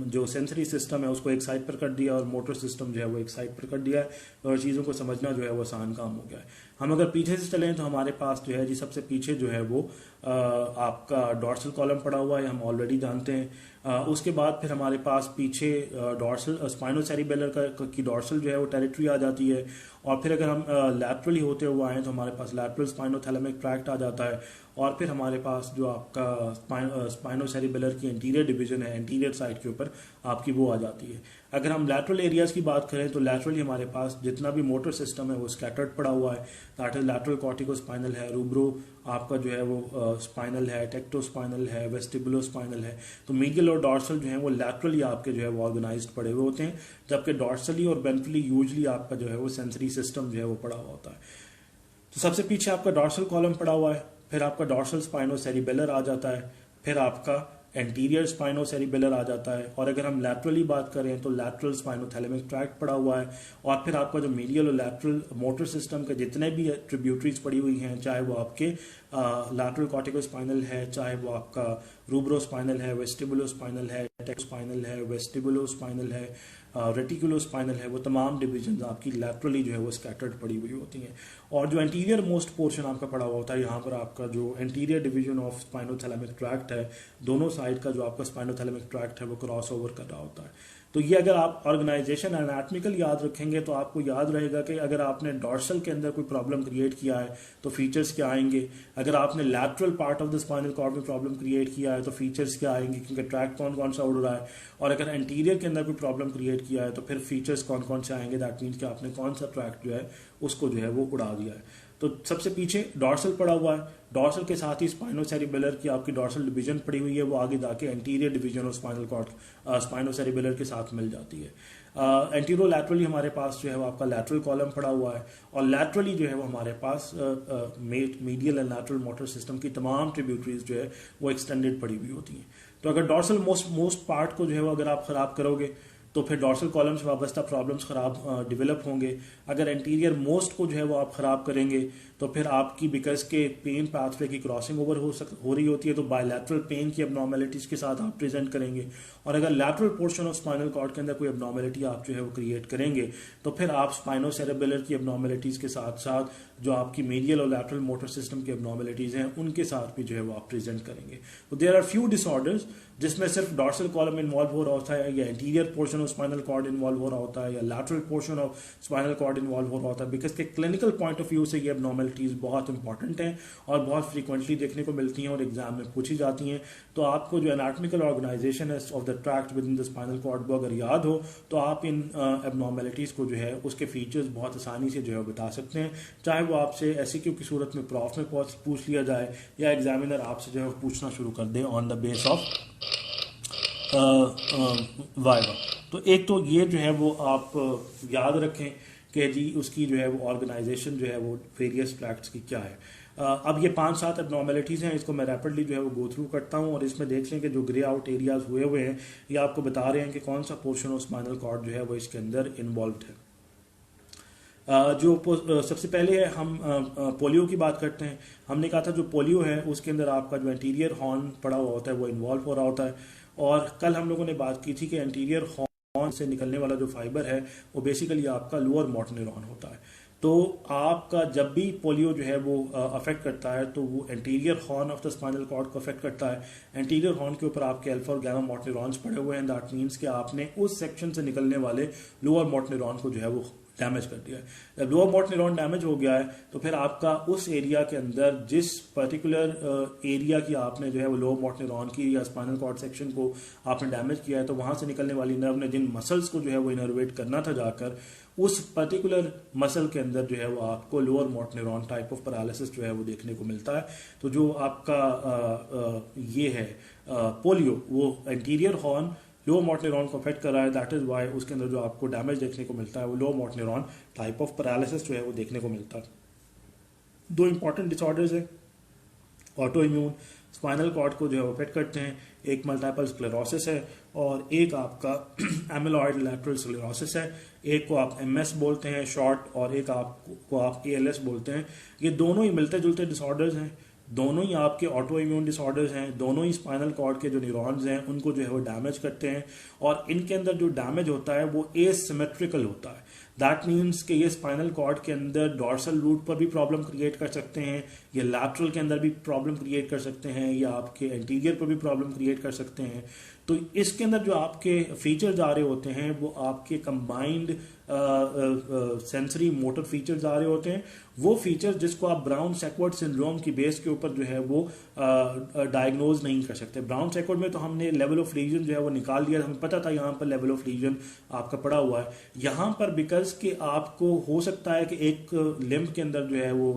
जो सेंसरी सिस्टम है उसको एक साइड पर कर दिया और मोटर सिस्टम जो है वो एक साइड पर कर दिया है, और चीज़ों को समझना जो है वो आसान काम हो गया है। हम अगर पीछे से चलें तो हमारे पास जो है जी सबसे पीछे जो है वो आपका डॉर्सल कॉलम पड़ा हुआ है, हम ऑलरेडी जानते हैं। उसके बाद फिर हमारे पास पीछे डॉर्सल स्पाइनोसेरिबेलर की डॉर्सल जो है वो टेरिटरी आ जाती है, और फिर अगर हम लैटरली होते हुए आए तो हमारे पास लैटरल स्पाइनोथैलेमिक ट्रैक्ट आ जाता है, और फिर हमारे पास जो आपका स्पाइनोसेरिबेलर की एंटीरियर डिवीजन है एंटीरियर साइड के ऊपर आपकी वो आ जाती है। अगर हम लैटरल एरियाज की बात करें तो लैटरली हमारे पास जितना भी मोटर सिस्टम है वो स्कैटर्ड पड़ा हुआ है, दैट इज लैटरल कॉर्टिकोस्पाइनल है, रूब्रो आपका जो है वो स्पाइनल है, टेक्टोस्पाइनल है, वेस्टिबुलोस्पाइनल है। तो मीडियल और डॉर्सल जो है वो लैटरली आपके जो है वो ऑर्गेनाइज्ड पड़े हुए होते हैं, जबकि डॉर्सली और वेंट्रली यूजली आपका जो है वो सेंसरी सिस्टम जो है वो पड़ा हुआ होता है। तो सबसे पीछे आपका डॉर्सल कॉलम पड़ा हुआ है, फिर आपका डॉर्सल स्पाइनोसेरिबेलर आ जाता है, फिर आपका एंटीरियर स्पाइनोसेरिबेलर आ जाता है, और अगर हम लैटरली बात करें तो लैटरल स्पाइनोथैलेमिक ट्रैक्ट पड़ा हुआ है, और फिर आपका जो मीडियल और लैटरल मोटर सिस्टम के जितने भी ट्रिब्यूटरीज पड़ी हुई हैं, चाहे वो आपके लैटरल कॉर्टिकोस्पाइनल है, चाहे वो आपका रूब्रोस्पाइनल है, वेस्टिबुलोस्पाइनल है, टेक्टोस्पाइनल है, वेस्टिबुलोस्पाइनल है, रेटिकुलोस्पाइनल है, वो तमाम डिविजन आपकी लैटरली जो है वो स्कैटर्ड पड़ी हुई होती हैं। और जो एंटीरियर मोस्ट पोर्शन आपका पड़ा हुआ होता है, यहाँ पर आपका जो anterior division of spinothalamic tract है, दोनों साइड का जो आपका स्पाइनोथैलेमिक ट्रैक्ट है वो क्रॉस ओवर कर रहा होता है। तो ये अगर आप ऑर्गेनाइजेशन एनाटॉमिकल याद रखेंगे तो आपको याद रहेगा कि अगर आपने डॉर्सल के अंदर कोई प्रॉब्लम क्रिएट किया है तो फीचर्स क्या आएंगे, अगर आपने lateral part of the spinal cord में प्रॉब्लम क्रिएट किया है तो फीचर्स क्या आएंगे, क्योंकि ट्रैक्ट कौन कौन सा उड़ रहा है, और अगर एंटीरियर के अंदर कोई प्रॉब्लम क्रिएट किया है तो फिर फीचर्स कौन कौन से आएंगे, दैट मीन्स कि आपने कौन सा ट्रैक्ट जो है उसको जो है वो उड़ा दिया है। तो सबसे पीछे डॉर्सल पड़ा हुआ है, डॉर्सल के साथ ही स्पाइनोसेरिबेलर की आपकी डॉर्सल डिवीजन पड़ी हुई है, वो आगे जाके anterior division of spinal cord spinocerebellar के साथ मिल जाती है। एंटीरो लैटरली हमारे पास जो है वो आपका लैटरल कॉलम पड़ा हुआ है, और लैटरली जो है वो हमारे पास medial and lateral motor system की तमाम ट्रिब्यूटरीज जो है वो एक्सटेंडेड पड़ी हुई होती हैं। तो अगर डॉर्सल मोस्ट पार्ट को जो है वो अगर आप खराब करोगे तो फिर डॉर्सल कॉलम से वाबस्ता प्रॉब्लम्स खराब डिवेलप होंगे। अगर एंटीरियर मोस्ट को जो है वो आप खराब करेंगे तो फिर आपकी बिकॉज के पेन पाथवे की क्रॉसिंग ओवर हो रही होती है, तो बायलैटरल पेन की एबनॉर्मेलिटीज के साथ आप प्रेजेंट करेंगे। और अगर lateral portion of spinal cord के अंदर कोई एबनॉर्मेलिटी आप जो है वो क्रिएट करेंगे तो फिर आप स्पाइनोसेरेबेलर की एबनॉर्मेलिटीज के साथ साथ जो आपकी मीडियल और लैटरल मोटर सिस्टम की एबनॉर्मेलिटीज हैं उनके साथ भी जो है वो आप प्रेजेंट करेंगे। तो देयर आर फ्यू डिसऑर्डर्स जिसमें सिर्फ डॉर्सल कॉलम इन्वॉल्व हो रहा होता है, या anterior portion of spinal cord involve हो रहा होता है, या lateral portion of spinal cord involve हो रहा होता है, बिकॉज के क्लिनिकल पॉइंट ऑफ व्यू से ये एबनॉर्मेलिटीज बहुत इंपॉर्टेंट हैं और बहुत फ्रीक्वेंटली देखने को मिलती हैं और एग्जाम में पूछी जाती हैं। तो आपको जो एनाटॉमिकल ऑर्गेनाइजेशन है of the tract within the spinal cord वो अगर याद हो तो आप इन एबनॉर्मेलिटीज को जो है उसके फीचर्स बहुत आसानी से जो है बता सकते हैं, चाहे वो आपसे ऐसी की सूरत में प्रॉफ में पूछ लिया जाए या एग्जामिनर आपसे जो है पूछना शुरू कर दे on the base of viva. तो एक तो ये जो है वो आप याद रखें कि जी उसकी जो है वो ऑर्गेनाइजेशन जो है वो वेरियस ट्रैक्ट्स की क्या है। अब ये 5-7 एबनॉर्मेलिटीज़ हैं, इसको मैं रैपिडली जो है वो गो थ्रू करता हूँ और इसमें देख लें कि जो ग्रे आउट एरियाज हुए हैं ये आपको बता रहे हैं कि कौन सा पोर्शन ऑफ स्पाइनल कॉर्ड जो है वो इसके अंदर इन्वॉल्व है। सबसे पहले है हम पोलियो की बात करते हैं। हमने कहा था जो पोलियो है उसके अंदर आपका जो एंटीरियर हॉर्न पड़ा हुआ होता है वो इन्वॉल्व हो रहा होता है, और कल हम लोगों ने बात की थी कि एंटीरियर हॉर्न से निकलने वाला जो फाइबर है वो बेसिकली आपका लोअर मोटर न्यूरॉन होता है। तो आपका जब भी पोलियो जो है वो अफेक्ट करता है तो वो anterior horn of the spinal cord को अफेक्ट करता है। एंटीरियर हॉर्न के ऊपर आपके अल्फा और गैमा मोटर न्यूरॉन्स पड़े हुए हैं, दैट मीन्स कि आपने उस सेक्शन से निकलने वाले लोअर मोटर न्यूरॉन को जो है वो डैमेज कर दिया है। जब लोअर मोटर न्यूरॉन डैमेज हो गया है तो फिर आपका उस एरिया के अंदर जिस पर्टिकुलर एरिया की आपने जो है वो लोअर मोटर न्यूरॉन की या स्पाइनल कॉर्ड सेक्शन को आपने डैमेज किया है, तो वहां से निकलने वाली नर्व ने जिन मसल्स को जो है वो इनर्वेट करना था जाकर, उस पर्टिकुलर मसल के अंदर जो है वो आपको lower motor neuron type of paralysis जो है वो देखने को मिलता है। तो जो आपका ये है पोलियो, वो एंटीरियर हॉर्न लो मोटर न्यूरॉन को अफेक्ट कर रहा है, दैट इज वाई उसके अंदर जो आपको डैमेज देखने को मिलता है वो low motor neuron type of paralysis जो है वो देखने को मिलता है। दो इंपॉर्टेंट डिसऑर्डर्स है ऑटो इम्यून स्पाइनल कॉर्ड को जो है अफेक्ट करते हैं, एक मल्टीपल स्क्लेरोसिस है और एक आपका एमिलॉइड लैटरल स्क्लेरोसिस है। एक को आप एमएस बोलते हैं शॉर्ट और एक आपको आप एएलएस बोलते हैं। ये दोनों ही मिलते जुलते डिसऑर्डर्स हैं, दोनों ही आपके ऑटो इम्यून डिसऑर्डर्स हैं, दोनों ही स्पाइनल कॉर्ड के जो न्यूरॉन्स हैं उनको जो है वो डैमेज करते हैं, और इनके अंदर जो डैमेज होता है वो एसिमेट्रिकल होता है। दैट मीन्स कि ये स्पाइनल कॉर्ड के अंदर डॉर्सल रूट पर भी प्रॉब्लम क्रिएट कर सकते हैं, ये लैटरल के अंदर भी प्रॉब्लम क्रिएट कर सकते हैं, या आपके एंटीरियर पर भी प्रॉब्लम क्रिएट कर सकते हैं। तो इसके अंदर जो आपके फीचर्स आ रहे होते हैं वो आपके कंबाइंड सेंसरी मोटर फीचर्स आ रहे होते हैं, वो फीचर्स जिसको आप ब्राउन सेकवर्ड सिंड्रोम की बेस के ऊपर जो है वो डायग्नोज नहीं कर सकते। ब्राउन सेकवर्ड में तो हमने लेवल ऑफ लीजन जो है वो निकाल दिया, हमें पता था यहाँ पर लेवल ऑफ लीजन आपका पड़ा हुआ है। यहाँ पर बिकॉज कि आपको हो सकता है कि एक लिम्ब के अंदर जो है वो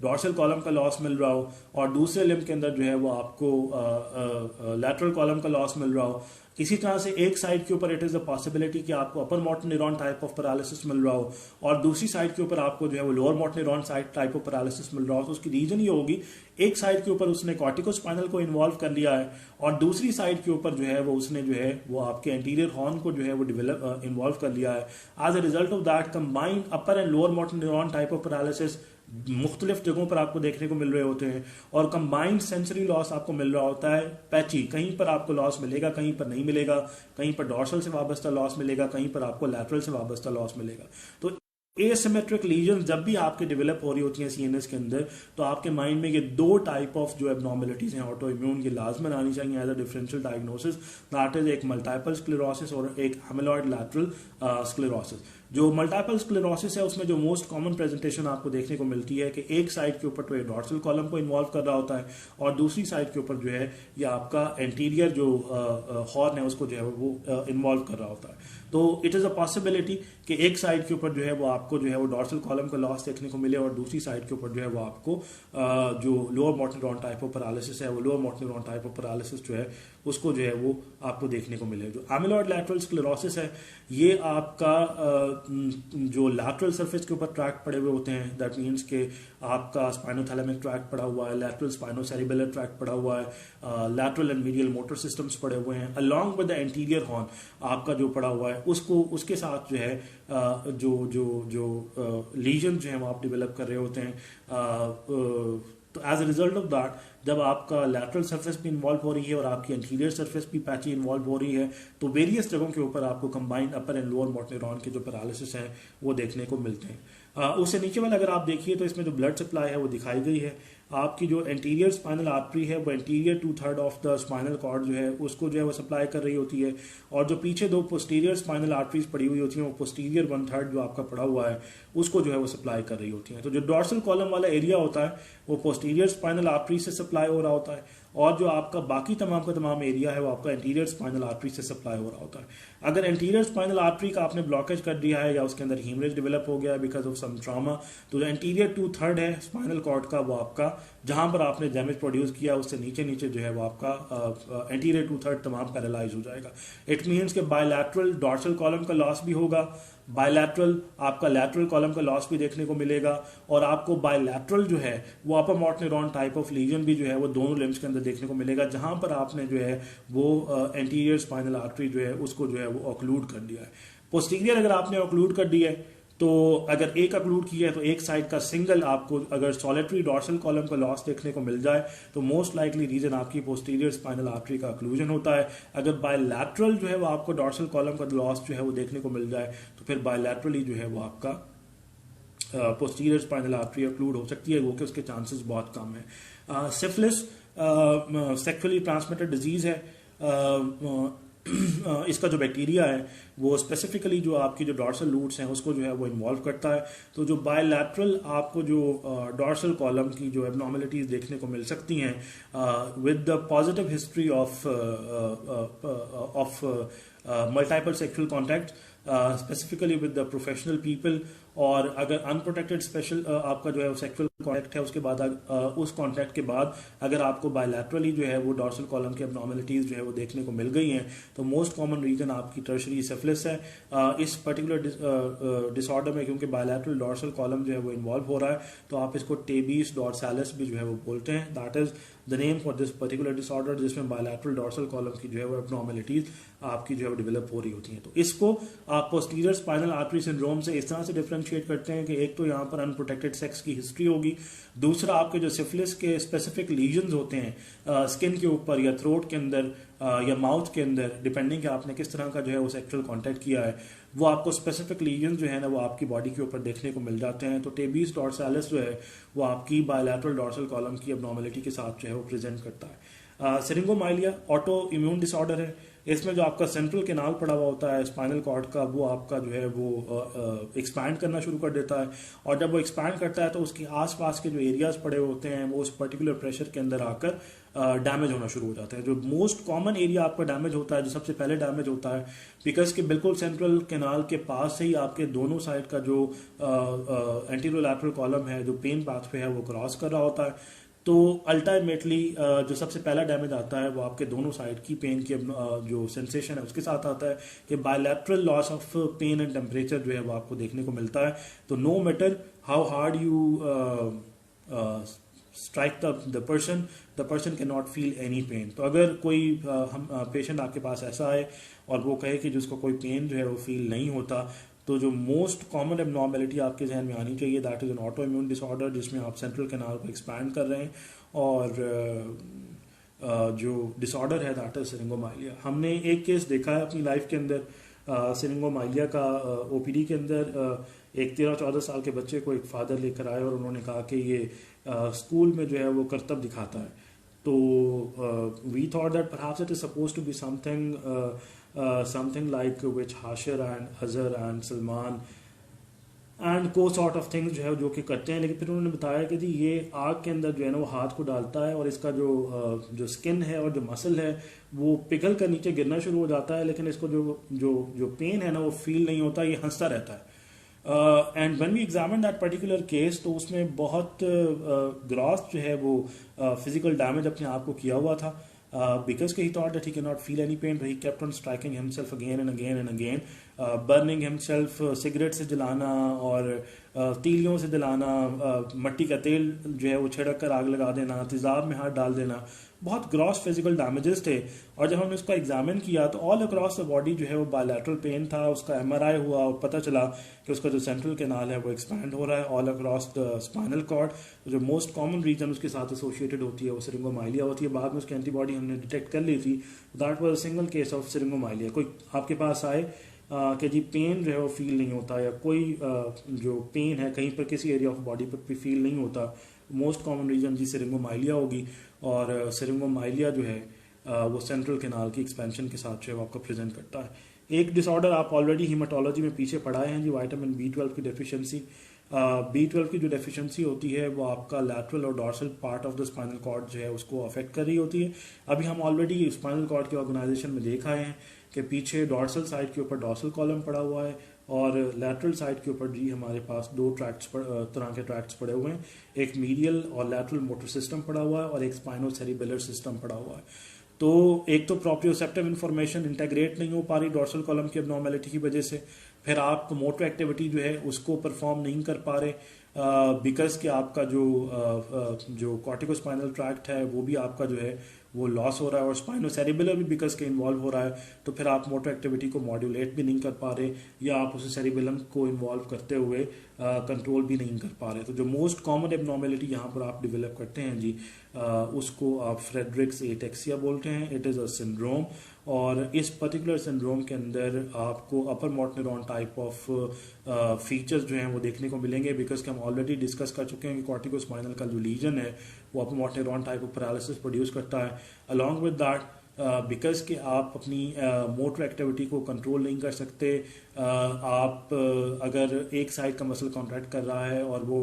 डॉर्सल कॉलम का लॉस मिल रहा हो और दूसरे लिम्ब के अंदर जो है वो आपको लैटरल कॉलम का लॉस मिल रहा हो। इसी तरह से एक साइड के ऊपर इट इज अ पॉसिबिलिटी कि आपको upper motor neuron type of paralysis मिल रहा हो और दूसरी साइड के ऊपर आपको जो है वो lower motor neuron side type of paralysis मिल रहा हो। तो उसकी रीजन ये होगी, एक साइड के ऊपर उसने कॉर्टिकोस्पाइनल को इन्वॉल्व कर लिया है और दूसरी साइड के ऊपर जो है वो उसने जो है वो आपके एंटीरियर हॉर्न को जो है वो डेवलप इन्वॉल्व कर लिया है। As a result of that combined upper and lower motor neuron type of paralysis मुख्तलिफ जगहों पर आपको देखने को मिल रहे होते हैं और कंबाइंड सेंसरी लॉस आपको मिल रहा होता है पैची। कहीं पर आपको लॉस मिलेगा, कहीं पर नहीं मिलेगा, कहीं पर डॉर्सल से वाबस्ता लॉस मिलेगा, कहीं पर आपको लैटरल से वाबस्ता लॉस मिलेगा। तो एसिमेट्रिक लीजन जब भी आपके डेवलप हो रही होती हैं सीएनएस के अंदर, तो आपके माइंड में ये दो टाइप ऑफ जो एबनॉर्मेलिटीज हैं ऑटो इम्यून की लाजमन आनी चाहिए as a differential diagnosis, that is एक मल्टीपल स्क्लेरोसिस और एक एमिलॉइड लैटरल स्क्लेरोसिस। जो मल्टीपल स्क्लेरोसिस है उसमें जो मोस्ट कॉमन प्रेजेंटेशन आपको देखने को मिलती है कि एक साइड के ऊपर तो ये डॉर्सल कॉलम को इन्वॉल्व कर रहा होता है और दूसरी साइड के ऊपर जो है ये आपका एंटीरियर जो हॉर्न है उसको जो है वो इन्वॉल्व कर रहा होता है। तो इट इज अ पॉसिबिलिटी कि एक साइड के ऊपर जो है वो आपको जो है वो डॉर्सल कॉलम का लॉस देखने को मिले और दूसरी साइड के ऊपर जो है वो आपको जो lower motor neuron type of paralysis है वो lower motor neuron type of paralysis जो है उसको जो है वो आपको देखने को मिले। जो एमिलॉइड लैटरल स्क्लेरोसिस है ये आपका जो लैटरल सरफेस के ऊपर ट्रैक्ट पड़े हुए होते हैं, दैट मीन्स कि आपका स्पाइनोथैलेमिक ट्रैक्ट पड़ा हुआ है, लैटरल स्पाइनोसेरिबेलर ट्रैक्ट पड़ा हुआ है, lateral and medial motor systems पड़े हुए हैं, along with the anterior horn आपका जो पड़ा हुआ है उसको उसके साथ जो है जो लीजन जो है वो आप डेवलप कर रहे होते हैं। तो as a result of that जब आपका लैटरल सरफेस भी इन्वॉल्व हो रही है और आपकी एंटीरियर सरफेस भी पैची इन्वॉल्व हो रही है, तो वेरियस जगहों के ऊपर आपको combined upper and lower motor neuron के जो पैरालिसिस है वो देखने को मिलते हैं। उससे नीचे वाला अगर आप देखिए तो इसमें जो ब्लड सप्लाई है वो दिखाई गई है। आपकी जो एंटीरियर स्पाइनल आर्टरी है वो anterior 2/3 of the spinal cord जो है उसको जो है वो सप्लाई कर रही होती है और जो पीछे दो पोस्टीरियर स्पाइनल आर्टरीज पड़ी हुई होती हैं वो पोस्टीरियर 1/3 जो आपका पड़ा हुआ है उसको जो है वो सप्लाई कर रही होती है। तो जो डॉर्सल कॉलम वाला एरिया होता है वो पोस्टीरियर स्पाइनल आर्टरी से सप्लाई हो रहा होता है और जो आपका बाकी तमाम का तमाम एरिया है वो आपका एंटीरियर स्पाइनल आर्टरी से सप्लाई हो रहा होता है। अगर एंटीरियर स्पाइनल आर्टरी का आपने ब्लॉकेज कर दिया है या उसके अंदर हीमरेज डेवलप हो गया है बिकॉज ऑफ सम ट्रॉमा, तो जो एंटीरियर 2/3 है स्पाइनल कॉर्ड का वो आपका जहां पर आपने डैमेज प्रोड्यूस किया उससे नीचे नीचे जो है वो आपका एंटीरियर 2/3 तमाम पैरालाइज हो जाएगा। इट मीन्स के बायलैटरल डॉर्सल कॉलम का लॉस भी होगा, बायलैटरल आपका लैटरल कॉलम का लॉस भी देखने को मिलेगा, और आपको बायलैटरल जो है वो अपर motor neuron type of legion भी जो है वो दोनों लिम्स के अंदर देखने को मिलेगा, जहां पर आपने जो है वो एंटीरियर स्पाइनल आर्टरी जो है उसको जो है वो ऑक्लूड कर दिया है। पोस्टीरियर अगर आपने ऑक्लूड कर दिया है, तो अगर एक ऑक्लूड किया है तो एक साइड का सिंगल आपको अगर सॉलिटरी डॉर्सल कॉलम का लॉस देखने को मिल जाए तो मोस्ट लाइकली रीजन आपकी पोस्टीरियर स्पाइनल आर्टरी का ऑक्लूजन होता है। अगर बायलैटरल जो है वो आपको डॉर्सल कॉलम का लॉस जो है वो देखने को मिल जाए तो फिर बायलैटरली जो है वो आपका पोस्टीरियर स्पाइनल आर्टरी ऑक्लूड हो सकती है, वो कि उसके चांसेस बहुत कम है। सिफिलिस सेक्सुअली ट्रांसमिटेड डिजीज है। इसका जो बैक्टीरिया है वो स्पेसिफिकली जो आपकी जो डॉर्सल रूट्स हैं उसको जो है वो इन्वॉल्व करता है। तो जो बायलैटरल आपको जो डॉर्सल कॉलम की जो एबनॉर्मलिटीज देखने को मिल सकती हैं with the positive history of multiple sexual contact specifically with the professional people, और अगर अनप्रोटेक्टेड स्पेशल आपका जो है सेक्सुअल कॉन्टैक्ट है उसके बाद उस कॉन्टैक्ट के बाद अगर आपको बायलैटरली जो है वो डॉर्सल कॉलम की एबनॉर्मलिटीज जो है वो देखने को मिल गई हैं तो मोस्ट कॉमन रीजन आपकी टर्शरी सिफिलिस है। इस पर्टिकुलर डिसऑर्डर में क्योंकि बायलैटरल डॉर्सल कॉलम जो है वो इन्वॉल्व हो रहा है तो आप इसको टेबीज डॉर्सालिस भी जो है वो बोलते हैं। That is the name for this particular disorder जिसमें बायलैटरल डॉर्सल कॉलम की जो है वो एबनॉर्मलिटीज आपकी जो है वो डेवलप हो रही होती हैं। तो इसको आप पोस्टीरियर स्पाइनल आर्टरी सिंड्रोम से इस तरह से डिफरेंशिएट करते हैं कि एक तो यहाँ पर अनप्रोटेक्टेड सेक्स की हिस्ट्री होगी, दूसरा आपके जो सिफिलिस के स्पेसिफिक लीजन्स होते हैं स्किन के ऊपर या थ्रोट के अंदर या माउथ के अंदर, डिपेंडिंग कि आपने किस तरह का जो है वो सेक्सुअल कॉन्टैक्ट किया है, वो आपको स्पेसिफिक लीजन जो है ना वो आपकी बॉडी के ऊपर देखने को मिल जाते हैं। तो टेबीज डॉर्सालिस जो है वो आपकी बायलैटरल डॉर्सल कॉलम की एबनॉर्मलिटी के साथ जो है वो प्रेजेंट करता है। सिरिंगोमाइलिया ऑटो इम्यून डिसऑर्डर है। इसमें जो आपका सेंट्रल कैनाल पड़ा हुआ होता है स्पाइनल कॉर्ड का वो आपका जो है वो एक्सपैंड करना शुरू कर देता है, और जब वो एक्सपैंड करता है तो उसके आसपास के जो एरियाज पड़े होते हैं वो उस पर्टिकुलर प्रेशर के अंदर आकर डैमेज होना शुरू हो जाता है। जो मोस्ट कॉमन एरिया आपका डैमेज होता है, जो सबसे पहले डैमेज होता है, बिकॉज के बिल्कुल सेंट्रल कैनाल के पास से ही आपके दोनों साइड का जो एंटीरियर लैटरल कॉलम है जो पेन पाथवे है वो क्रॉस कर रहा होता है। तो अल्टीमेटली जो सबसे पहला डैमेज आता है वो आपके दोनों साइड की पेन की जो सेंसेशन है उसके साथ आता है कि bilateral loss of pain and temperature जो है वो आपको देखने को मिलता है। तो no matter how hard you strike the person can not feel any pain. तो अगर कोई हम पेशेंट आपके पास ऐसा है और वो कहे कि जिसको कोई पेन जो है वो फील नहीं होता, तो जो मोस्ट कॉमन एबनॉर्मलिटी आपके जहन में आनी चाहिए that is an auto immune disorder जिसमें आप सेंट्रल कैनाल को एक्सपैंड कर रहे हैं, और जो डिसऑर्डर है दैट इज सिरिंगोमाइलिया। हमने एक केस देखा है अपनी लाइफ के अंदर सिरिंगोमाइलिया का ओपीडी के अंदर। एक 13-14 साल के बच्चे को एक फादर लेकर आए और उन्होंने कहा कि ये स्कूल में जो है वो करतब दिखाता है। तो we thought that perhaps it is suppose to be something like which Hashir and Hazar and Salman and को सॉर्ट ऑफ थिंग्स जो है जो कि करते हैं। लेकिन फिर उन्होंने बताया कि जी ये आग के अंदर जो है ना वो हाथ को डालता है और इसका जो स्किन है और जो मसल है वो पिघल कर नीचे गिरना शुरू हो जाता है, लेकिन इसको जो पेन है ना वो फील नहीं होता, ये हंसता रहता है। And when we examine that particular case तो उसमें बहुत ग्रॉस जो है वो फिजिकल डैमेज अपने आप को किया हुआ था, because he thought that he cannot feel any pain, but he kept on striking himself again and again and again, burning himself, cigarette से जलाना और तीलियों से जलाना, मट्टी का तेल जो है वो छिड़क कर आग लगा देना, तेजाब में हाथ डाल देना, बहुत ग्रॉस फिजिकल डैमेजेस थे। और जब हमने उसको एग्जामिन किया तो ऑल अक्रॉस द बॉडी जो है वो बायलैटरल पेन था। उसका एमआरआई हुआ और पता चला कि उसका जो सेंट्रल कैनाल है वो एक्सपैंड हो रहा है all across the spinal cord. जो मोस्ट कॉमन रीजन उसके साथ एसोसिएटेड होती है वो सिरिंगोमाइलिया होती है। बाद में उसकी एंटीबॉडी हमने डिटेक्ट कर ली थी। That was a single case of syringomyelia. कोई आपके पास आए कि जी पेन जो है वो फील नहीं होता, या कोई जो पेन है कहीं पर किसी एरिया ऑफ बॉडी पर भी फील नहीं होता, मोस्ट कॉमन रीजन जी सिरिंगोमाइलिया होगी। और सिरिंगोमाइलिया जो है वो सेंट्रल कैनाल की एक्सपेंशन के साथ जो है वो आपको प्रेजेंट करता है। एक डिसऑर्डर आप ऑलरेडी हीमाटोलॉजी में पीछे पढ़ाए हैं जी, विटामिन B12 की डेफिशिएंसी। B12 की जो डेफिशिएंसी होती है वो आपका लैटरल और dorsal part of the spinal cord जो है उसको अफेक्ट कर रही होती है। अभी हम ऑलरेडी स्पाइनल कॉर्ड के ऑर्गेनाइजेशन में देख आए हैं कि पीछे डॉर्सल साइड के ऊपर डॉर्सल कॉलम पड़ा हुआ है और लैटरल साइड के ऊपर जी हमारे पास दो तरह के ट्रैक्ट्स पड़े हुए हैं, एक मीडियल और लैटरल मोटर सिस्टम पड़ा हुआ है और एक स्पाइनो सेरिबेलर सिस्टम पड़ा हुआ है। तो एक तो प्रॉप्रियोसेप्टिव इन्फॉर्मेशन इंटेग्रेट नहीं हो पा रही डोर्सल कॉलम की एब्नॉर्मेलिटी की वजह से, फिर आप मोटर एक्टिविटी जो है उसको परफॉर्म नहीं कर पा रहे बिकॉज कि आपका जो कॉर्टिकोस्पाइनल ट्रैक्ट है वो भी आपका जो है वो लॉस हो रहा है, और स्पाइनोसेरिबेलर भी बिकॉज के इन्वॉल्व हो रहा है, तो फिर आप मोटर एक्टिविटी को मॉड्यूलेट भी नहीं कर पा रहे, या आप उसे सेरिबेलम को इन्वॉल्व करते हुए कंट्रोल भी नहीं कर पा रहे। तो जो मोस्ट कॉमन एबनॉर्मेलिटी यहाँ पर आप डिवेलप करते हैं जी, उसको आप फ्रेडरिक्स एटेक्सिया बोलते हैं। इट इज़ अ सिंड्रोम, और इस पर्टिकुलर सिंड्रोम के अंदर आपको upper motor neuron type of features जो हैं वो देखने को मिलेंगे, बिकॉज कि हम ऑलरेडी डिस्कस कर चुके हैं कि कॉर्टिकोस्पाइनल का जो लीजन है वो अपर motor neuron type of paralysis produce करता है। अलॉन्ग विद दैट बिकॉज कि आप अपनी मोटर एक्टिविटी को कंट्रोल नहीं कर सकते, अगर एक साइड का मसल कॉन्ट्रैक्ट कर रहा है और वो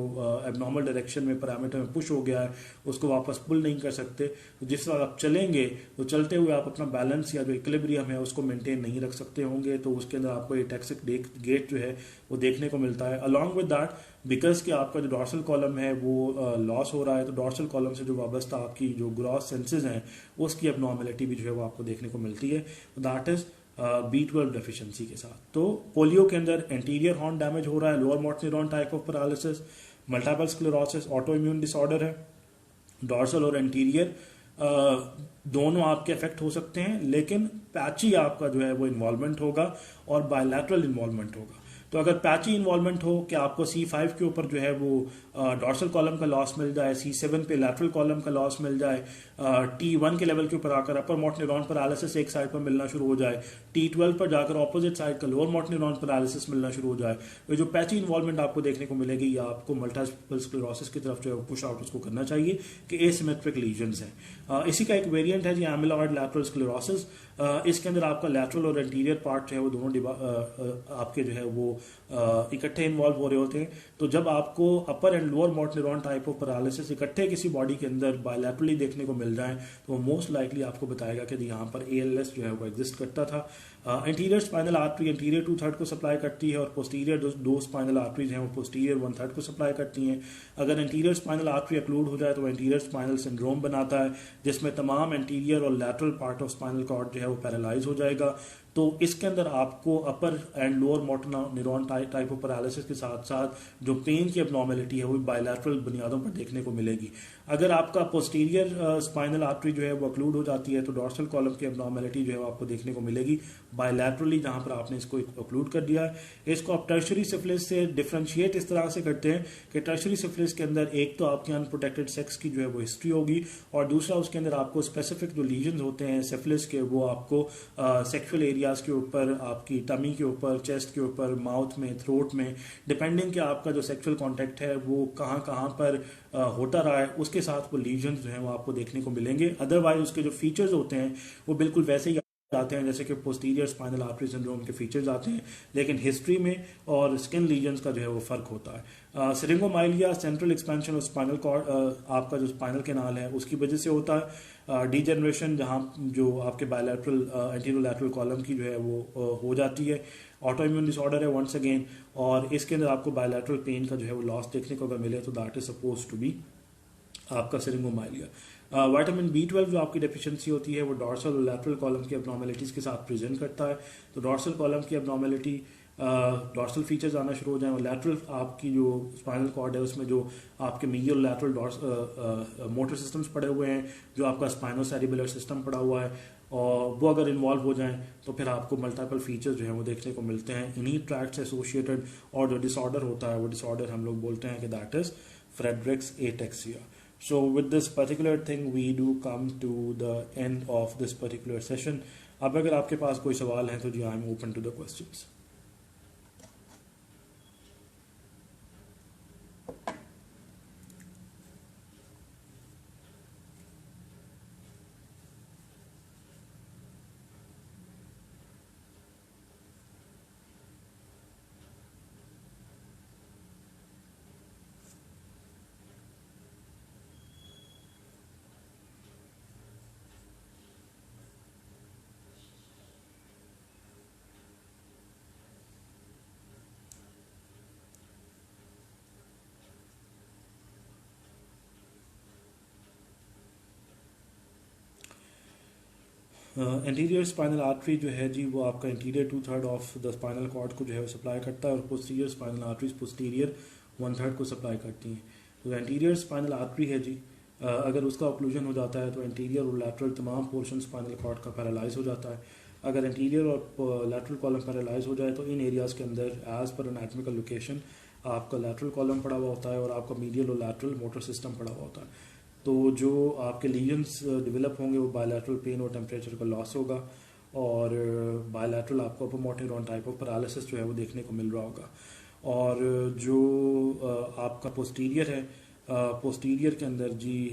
एबनॉर्मल डायरेक्शन में पैरामीटर में पुश हो गया है, उसको वापस पुल नहीं कर सकते, तो जिस वक्त आप चलेंगे तो चलते हुए आप अपना बैलेंस या जो इक्विलिब्रियम है उसको मेंटेन नहीं रख सकते होंगे, तो उसके अंदर आपको ये टैक्सिक गेट जो है वो देखने को मिलता है। अलॉन्ग विद दैट बिकॉज कि आपका जो डॉर्सल कॉलम है वो लॉस हो रहा है, तो डॉर्सल कॉलम से जो वाबस्ता आपकी जो ग्रॉस सेंसेस हैं उसकी एबनॉर्मेलिटी भी जो है वो आपको देखने को मिलती है। दैट इज B12 डेफिशिएंसी के साथ। तो पोलियो के अंदर एंटीरियर हॉर्न डैमेज हो रहा है, lower motor neuron type of paralysis, multiple sclerosis, auto immune disorder है, डॉर्सल और एंटीरियर दोनों आपके अफेक्ट हो सकते हैं, लेकिन पैची आपका जो है वो इन्वॉल्वमेंट होगा और बायलैटरल इन्वॉल्वमेंट होगा। तो अगर पैची इन्वॉल्वमेंट हो कि आपको C5 के ऊपर जो है वो डॉर्सल कॉलम का लॉस मिल जाए, C7 पे लैटरल कॉलम का लॉस मिल जाए, T1 के लेवल के ऊपर आकर अपर मोटर न्यूरॉन पैरालिसिस एक साइड पर मिलना शुरू हो जाए, T12 पर जाकर ऑपोजिट साइड का लोअर मोटर न्यूरॉन पैरालिसिस मिलना शुरू हो जाए, तो जो पैची इन्वॉल्वमेंट आपको देखने को मिलेगी या आपको मल्टीपल स्क्लेरोसिस की तरफ जो है पुश आउट उसको करना चाहिए कि एसिमेट्रिक लीजन्स हैं। इसी का एक वेरिएंट है जी एमिलॉइड लैटरल स्क्लेरोसिस। इसके अंदर आपका लैटरल और एंटीरियर पार्ट जो है वो दोनों आपके जो है वो इकट्ठे इन्वॉल्व हो रहे होते हैं। तो जब आपको upper and lower motor neuron type of paralysis इकट्ठे किसी बॉडी के अंदर बायलैटरली देखने को मिल जाए, तो मोस्ट लाइकली आपको बताएगा कि यहाँ पर ALS जो है वो एग्जिस्ट करता था। एंटीरियर स्पाइनल आर्टरी एंटीरियर 2/3 को सप्लाई करती है, और पोस्टीरियर दो स्पाइनल आर्टरीज हैं वो पोस्टीरियर 1/3 को सप्लाई करती हैं। अगर एंटीरियर स्पाइनल आर्टरी अक्लूड हो जाए तो एंटीरियर स्पाइनल सिंड्रोम बनाता है, जिसमें तमाम एंटीरियर और lateral part of spinal cord जो है वो पैरालाइज हो जाएगा। तो इसके अंदर आपको upper and lower motor neuron type of paralysis के साथ साथ जो पेन की एब्नॉर्मेलिटी है वो बायलैटरल बुनियादों पर देखने को मिलेगी। अगर आपका पोस्टीरियर स्पाइनल आर्टरी जो है वो अक्लूड हो जाती है तो डॉर्सल कॉलम की एब्नॉर्मेलिटी जो है वो आपको देखने को मिलेगी बायलैटरली, जहां पर आपने इसको अक्लूड कर दिया है। इसको आप टर्शरी सिफिलिस से डिफरेंशिएट इस तरह से करते हैं कि टर्शरी सिफिलिस के अंदर एक तो आपकी अनप्रोटेक्टेड सेक्स की जो है वो हिस्ट्री होगी, और दूसरा उसके अंदर आपको स्पेसिफिक जो लीजन होते हैं सिफिलिस के वो आपको सेक्सुअल एरियाज के ऊपर, आपकी टमी के ऊपर, चेस्ट के ऊपर, माउथ में, थ्रोट में, डिपेंडिंग कि आपका जो सेक्सुअल कॉन्टेक्ट है वो कहाँ कहाँ पर होता रहा है उसके साथ वो लीजन जो है वो आपको देखने को मिलेंगे। अदरवाइज उसके जो फीचर्स होते हैं वो बिल्कुल वैसे ही आते हैं जैसे कि पोस्टीरियर स्पाइनल आर्टरी सिंड्रोम के फीचर्स आते हैं, लेकिन हिस्ट्री में और स्किन लीजन्स का जो है वो फर्क होता है। Syringomyelia central expansion of spinal cord, आपका जो स्पाइनल कैनाल है उसकी वजह से होता है। डीजनरेशन जहां जो आपके बायलैटरल एंटीरोलैटरल कॉलम की जो है वो हो जाती है। ऑटो इम्यून डिसऑर्डर है वंस अगेन, और इसके अंदर आपको बायलैटरल पेन का जो है वो लॉस देखने को अगर मिले तो that is suppose to be आपका सिरिंगोमाइलिया। विटामिन B12 जो आपकी डेफिशिएंसी होती है वो डॉर्सल और लैटरल कॉलम की एब्नॉर्मेलिटीज के साथ प्रेजेंट करता है। तो डॉर्सल कॉलम की एब्नॉर्मेलिटी, डॉर्सल फीचर्स आना शुरू हो जाए, और लैटरल आपकी जो स्पाइनल कॉर्ड है उसमें जो आपके मीडियल लैटरल मोटर सिस्टम्स पड़े हुए हैं, जो आपका स्पाइनोसेरिबुलर सिस्टम पड़ा हुआ है, और वो अगर इन्वॉल्व हो जाएं तो फिर आपको मल्टीपल फीचर्स जो है वो देखने को मिलते हैं इन्हीं ट्रैक्ट से एसोसिएटेड। और जो डिसऑर्डर होता है वो डिसऑर्डर हम लोग बोलते हैं कि that is Fredericks ataxia. So with this particular thing we do come to the end of this particular session. अब अगर आपके पास कोई सवाल है तो जी I am open to the questions. Anterior spinal artery जो है जी, वो आपका interior 2/3 of the spinal cord को जो है वो सप्लाई करता है, और पोस्टीरियर स्पाइनल आर्टरीज पोस्टीरियर 1/3 को सप्लाई करती हैं। तो एंटीरियर स्पाइनल आर्टरी है जी, अगर उसका ऑक्लूजन हो जाता है तो एंटीरियर और लैटरल तमाम पोर्शन स्पाइनल कॉर्ड का पैरालाइज हो जाता है। अगर एंटीरियर और लैटरल कॉलम पैरालाइज हो जाए तो इन एरियाज़ के अंदर एज पर एनाटॉमिकल लोकेशन आपका लैटरल कॉलम पड़ा हुआ होता है और आपका मीडियल और लैटरल मोटर सिस्टम पड़ा हुआ होता है। तो जो आपके लीजन्स डेवलप होंगे वो बायलैटरल पेन और टेम्परेचर का लॉस होगा, और बायलैटरल आपको upper motor neuron type of paralysis जो है वो देखने को मिल रहा होगा। और जो आपका पोस्टीरियर है, पोस्टीरियर के अंदर जी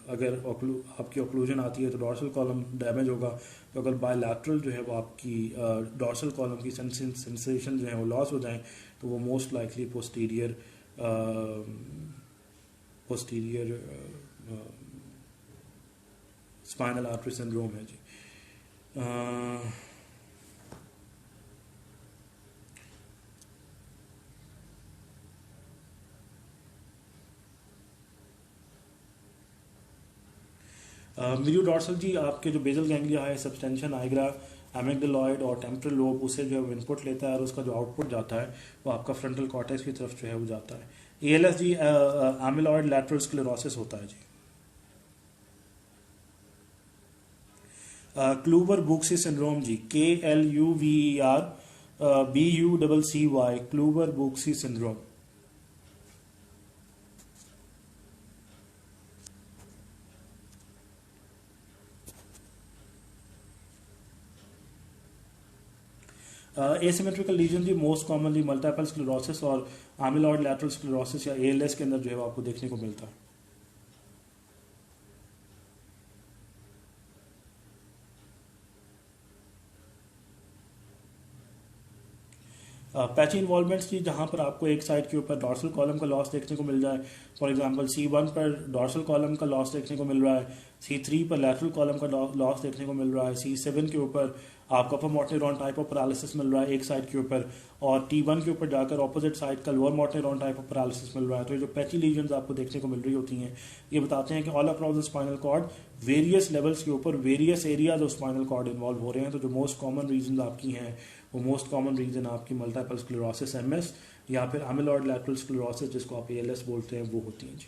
अगर आपकी ऑक्लूजन आती है तो डॉर्सल कॉलम डैमेज होगा। तो अगर बायलैटरल जो है वो आपकी डॉर्सल कॉलम की सेंसेशन जो है वो लॉस हो जाए तो वो most likely posterior spinal artery syndrome है जी। मीडियो डॉर्सल जी, आपके जो बेजल गैंग्लिया है, सबस्टेंशन आइग्रा, एमिग्डालॉइड और टेम्परल लोब, उससे जो है इनपुट लेता है और उसका जो आउटपुट जाता है वो आपका फ्रंटल कॉर्टेक्स की तरफ जो है वो जाता है। एएलएस जी एमिलॉइड लैटरल स्क्लेरोसिस होता है जी। क्लूवर बुक्सी सिंड्रोम जी, KLUVER BUCCY, Kluver Bucy syndrome. Asymmetrical lesion जी मोस्ट कॉमनली मल्टीपल स्क्लेरोसिस और एमिलॉइड लैटरल स्क्लेरोसिस या एएलएस के अंदर जो है वो आपको देखने को मिलता है। पैची इन्वॉल्वमेंट्स की, जहाँ पर आपको एक साइड के ऊपर डॉर्सल कॉलम का लॉस देखने को मिल जाए, फॉर एग्जांपल C1 पर डॉर्सल कॉलम का लॉस देखने को मिल रहा है, C3 पर लैटरल कॉलम का लॉस देखने को मिल रहा है, C7 के ऊपर आपको upper motor neuron type of paralysis मिल रहा है एक साइड के ऊपर, और T1 के ऊपर जाकर ऑपोजिट साइड का lower motor neuron type of paralysis मिल रहा है। तो ये जो पैची लीजन्स आपको देखने को मिल रही होती हैं ये बताते हैं कि all across the spinal cord various levels के ऊपर various areas of spinal cord involve हो रहे हैं। तो जो मोस्ट कॉमन रीजन आपकी हैं वो मोस्ट कॉमन रीजन आपकी मल्टीपल स्क्लेरोसिस MS या फिर एमिलॉइड लैटरल स्क्लेरोसिस जिसको आप ALS बोलते हैं वो होती हैं जी।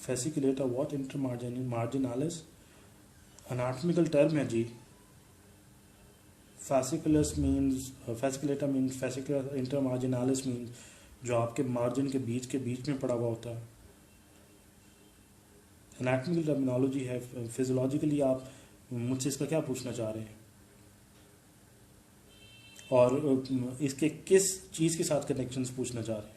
फेसिकुलेटा व्हाट इंटरमार्जिनालिस अनाटॉमिकल टर्म है जी। फेसिकुलेटा मीन्स फेसिकुलर, इंटरमार्जिनालिस मीन्स जो आपके मार्जिन के बीच में पड़ा हुआ होता है। एनाटॉमिकल टर्मिनोलॉजी है। फिजियोलॉजिकली आप मुझसे इसका क्या पूछना चाह रहे हैं और इसके किस चीज़ के साथ कनेक्शंस पूछना चाह रहे हैं?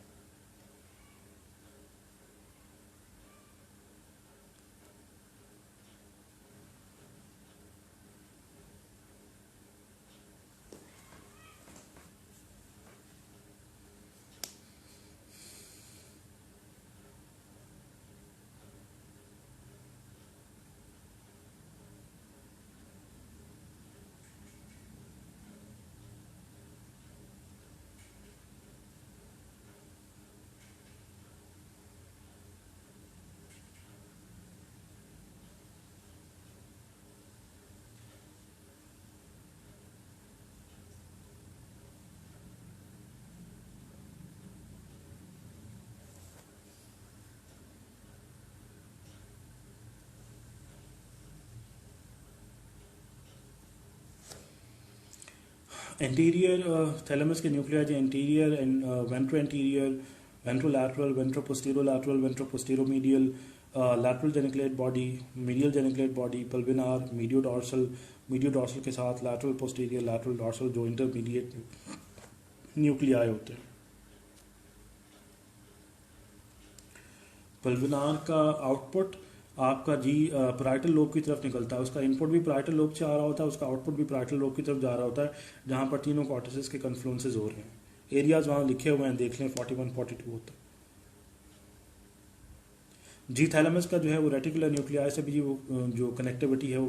एंटीरियर थैलेमस के न्यूक्लिया जो anterior and ventro anterior, ventrolateral, ventroposterolateral, ventroposteromedial, lateral geniculate body, medial geniculate body, pulvinar, medio dorsal के साथ लैटरल पोस्टीरियर, लैटरल डॉर्सल जो इंटरमीडिएट न्यूक्लियाई होते हैं। पल्विनार का आउटपुट आपका जी पैराइटल लोब की तरफ निकलता है, उसका इनपुट भी पैराइटल लोब से आ रहा होता है, उसका आउटपुट भी पैराइटल लोब की तरफ जा रहा होता है, जहाँ पर तीनों कॉर्टेक्स के कन्फ्लुएंसेस हो रहे हैं। एरियाज वहाँ लिखे हुए हैं, देख लें 41 42 होता है जी। थैलेमस का जो है वो रेटिकुलर न्यूक्लियाई से भी जी वो जो कनेक्टिविटी है वो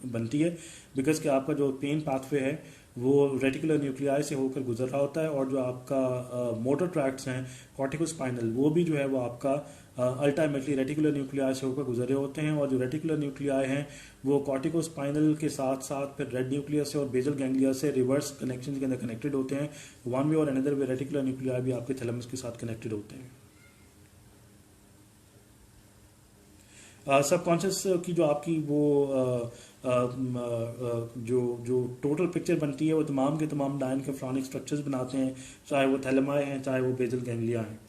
बनती है, बिकॉज कि आपका जो पेन पाथवे है वो रेटिकुलर न्यूक्लियाई से होकर गुजर रहा होता है, और जो आपका मोटर ट्रैक्ट्स हैं कॉर्टिकोस्पाइनल वो भी जो है वो आपका अल्टीमेटली रेटिकुलर न्यूक्लियाई से होकर गुजरे होते हैं। और जो रेटिकुलर न्यूक्लियाई हैं वो कॉर्टिकोस्पाइनल के साथ साथ फिर रेड न्यूक्लियस से और बेजल गैंग्लिया से रिवर्स कनेक्शन के अंदर कनेक्टेड होते हैं। वन वे और अनदर वे रेटिकुलर न्यूक्लियाई भी आपके थैलेमस के साथ कनेक्टेड होते हैं। सबकॉन्शियस की जो आपकी वो जो जो टोटल पिक्चर बनती है वो तमाम के तमाम डायन के फ्रॉनिक स्ट्रक्चर्स बनाते हैं, चाहे वो थैलेमाई हैं चाहे वो बेजल गैंग्लिया हैं।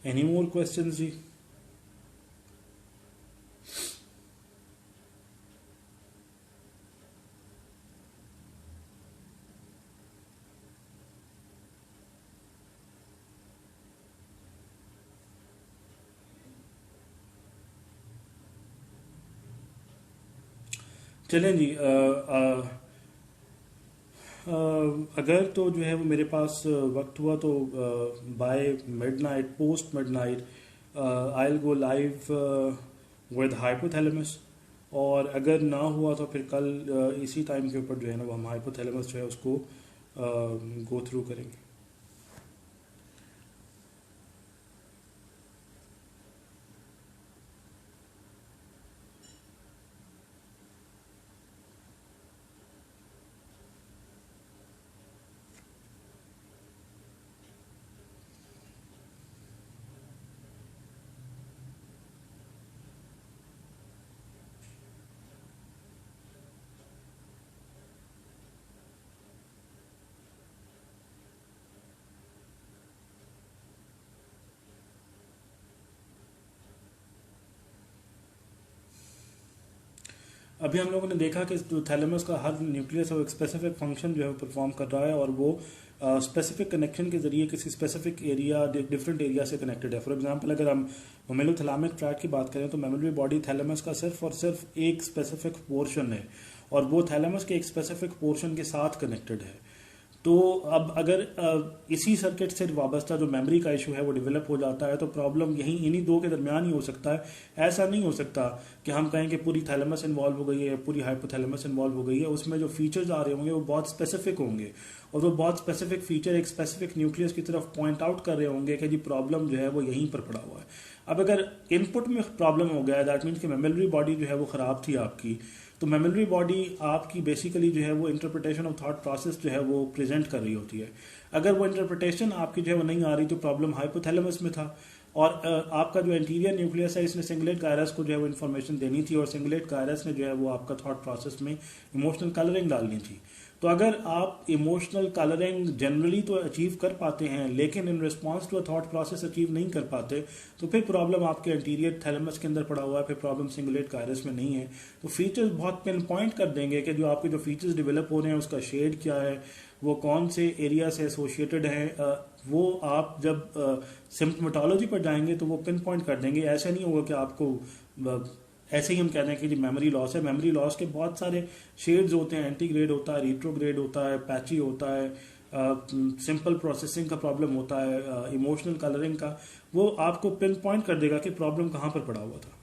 एनी मोर क्वेश्चंस जी? चलें जी। अगर तो जो है वो मेरे पास वक्त हुआ तो by midnight, post midnight I will go live with hypothalamus, और अगर ना हुआ तो फिर कल इसी टाइम के ऊपर जो है ना वो हम हाइपोथैलेमस जो है उसको गो थ्रू करेंगे। अभी हम लोगों ने देखा कि जो थैलेमस का हर न्यूक्लियस है वो एक स्पेसिफिक फंक्शन जो है वो परफॉर्म कर रहा है, और वो स्पेसिफिक कनेक्शन के जरिए किसी स्पेसिफिक एरिया डिफरेंट एरिया से कनेक्टेड है। फॉर एग्जांपल अगर हम मेमोथैलेमिक ट्रैक्ट की बात करें तो मेमोरी बॉडी थैलेमस का सिर्फ और सिर्फ एक स्पेसिफिक पोर्शन है, और वो थैलेमस के एक स्पेसिफिक पोर्शन के साथ कनेक्टेड है। तो अब अगर इसी सर्किट से वाबस्ता जो मेमोरी का इशू है वो डेवलप हो जाता है तो प्रॉब्लम यही इन्हीं दो के दरमियान ही हो सकता है। ऐसा नहीं हो सकता कि हम कहें कि पूरी थैलेमस इन्वॉल्व हो गई है, पूरी हाइपोथैलेमस इन्वॉल्व हो गई है। उसमें जो फीचर्स आ रहे होंगे वो बहुत स्पेसिफिक होंगे, और वो बहुत स्पेसिफिक फीचर एक स्पेसिफिक न्यूक्लियस की तरफ पॉइंट आउट कर रहे होंगे कि जी प्रॉब्लम जो है वो यहीं पर पड़ा हुआ है। अब अगर इनपुट में प्रॉब्लम हो गया, दैट मीन्स कि मेमोरी बॉडी जो है वो खराब थी आपकी, तो मेमोरी बॉडी आपकी बेसिकली जो है वो इंटरप्रिटेशन ऑफ थॉट प्रोसेस जो है वो प्रेजेंट कर रही होती है। अगर वो इंटरप्रिटेशन आपकी जो है वो नहीं आ रही तो प्रॉब्लम हाइपोथैलेमस में था, और आपका जो इंटीरियर न्यूक्लियस है इसने सिंगलेट गायरस को जो है वो इन्फॉर्मेशन देनी थी, और सिंगलेट गायरस ने जो है वो आपका थॉट प्रोसेस में इमोशनल कलरिंग डालनी थी। तो अगर आप इमोशनल कलरिंग जनरली तो अचीव कर पाते हैं लेकिन in response to a thought process achieve नहीं कर पाते, तो फिर प्रॉब्लम आपके इंटीरियर थैलेमस के अंदर पड़ा हुआ है, फिर प्रॉब्लम सिंगुलेट गायरस में नहीं है। तो फीचर्स बहुत पिन पॉइंट कर देंगे कि जो आपके जो फीचर्स डेवलप हो रहे हैं उसका शेड क्या है, वो कौन से एरिया से एसोसिएटेड है। वो आप जब सिम्टोमेटोलॉजी पर जाएंगे तो वो पिन पॉइंट कर देंगे। ऐसा नहीं होगा कि आपको ऐसे ही हम कहते हैं कि जी मेमोरी लॉस है। मेमोरी लॉस के बहुत सारे शेड्स होते हैं, एंटीग्रेड होता है, रिट्रोग्रेड होता है, पैची होता है, सिंपल प्रोसेसिंग का प्रॉब्लम होता है, इमोशनल कलरिंग का। वो आपको पिन पॉइंट कर देगा कि प्रॉब्लम कहाँ पर पड़ा हुआ था।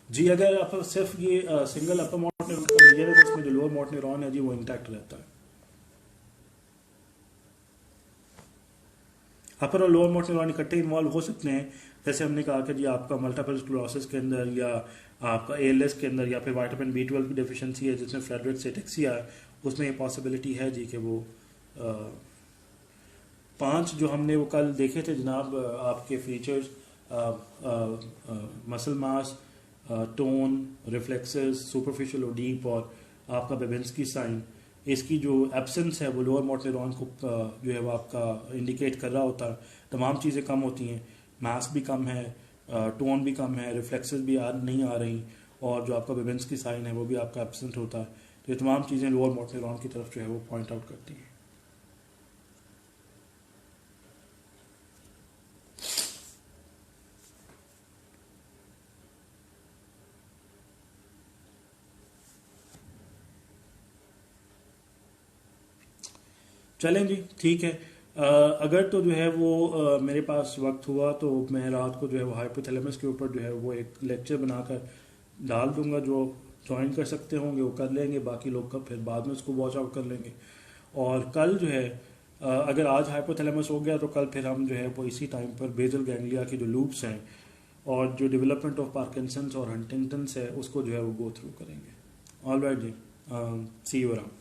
जी अगर आप सिर्फ ये सिंगल अपर मोट न्यूरॉन का लीजिए तो इसमें जो लोअर मोट न्यूरॉन है जी वो इंटैक्ट रहता है। अपर और लोअर मोट न्यूरॉन इकट्ठे इन्वॉल्व हो सकते हैं, जैसे हमने कहा कि जी आपका मल्टीपल स्क्लेरोसिस के अंदर या आपका एएलएस के अंदर या फिर विटामिन B12 की डेफिशिएंसी है जिसमें फ्रेडरिक्स एटेक्सिया है, उसमें ये पॉसिबिलिटी है जी कि वो 5 जो हमने वो कल देखे थे जनाब, आपके features, muscle mass, tone, reflexes, superficial और डीप, और आपका बेबेंस्की साइन, इसकी जो एब्सेंस है वो लोअर मोटर न्यूरॉन को जो है वो आपका इंडिकेट कर रहा होता है। तमाम चीज़ें कम होती हैं, मास भी कम है, टोन भी कम है, रिफ्लेक्सेस भी नहीं आ रही, और जो आपका बेबेंस्की साइन है वो भी आपका एब्सेंट होता है। तो ये तमाम चीज़ें लोअर मोटर न्यूरॉन की तरफ जो है वो पॉइंट आउट करती हैं। चलें जी, ठीक है। अगर तो जो है वो मेरे पास वक्त हुआ तो मैं रात को जो है वो हाइपोथैलेमस के ऊपर जो है वो एक लेक्चर बनाकर डाल दूंगा, जो ज्वाइन कर सकते होंगे वो कर लेंगे, बाकी लोग का फिर बाद में उसको वॉच आउट कर लेंगे। और कल जो है अगर आज हाइपोथैलेमस हो गया तो कल फिर हम जो है वो इसी टाइम पर बेजल गैंग्लिया की जो लूप्स हैं और जो डेवलपमेंट ऑफ पार्किंसंस और हंटिंगटन्स है उसको जो है वो गो थ्रू करेंगे। ऑल राइट जी, सी यू अराउंड।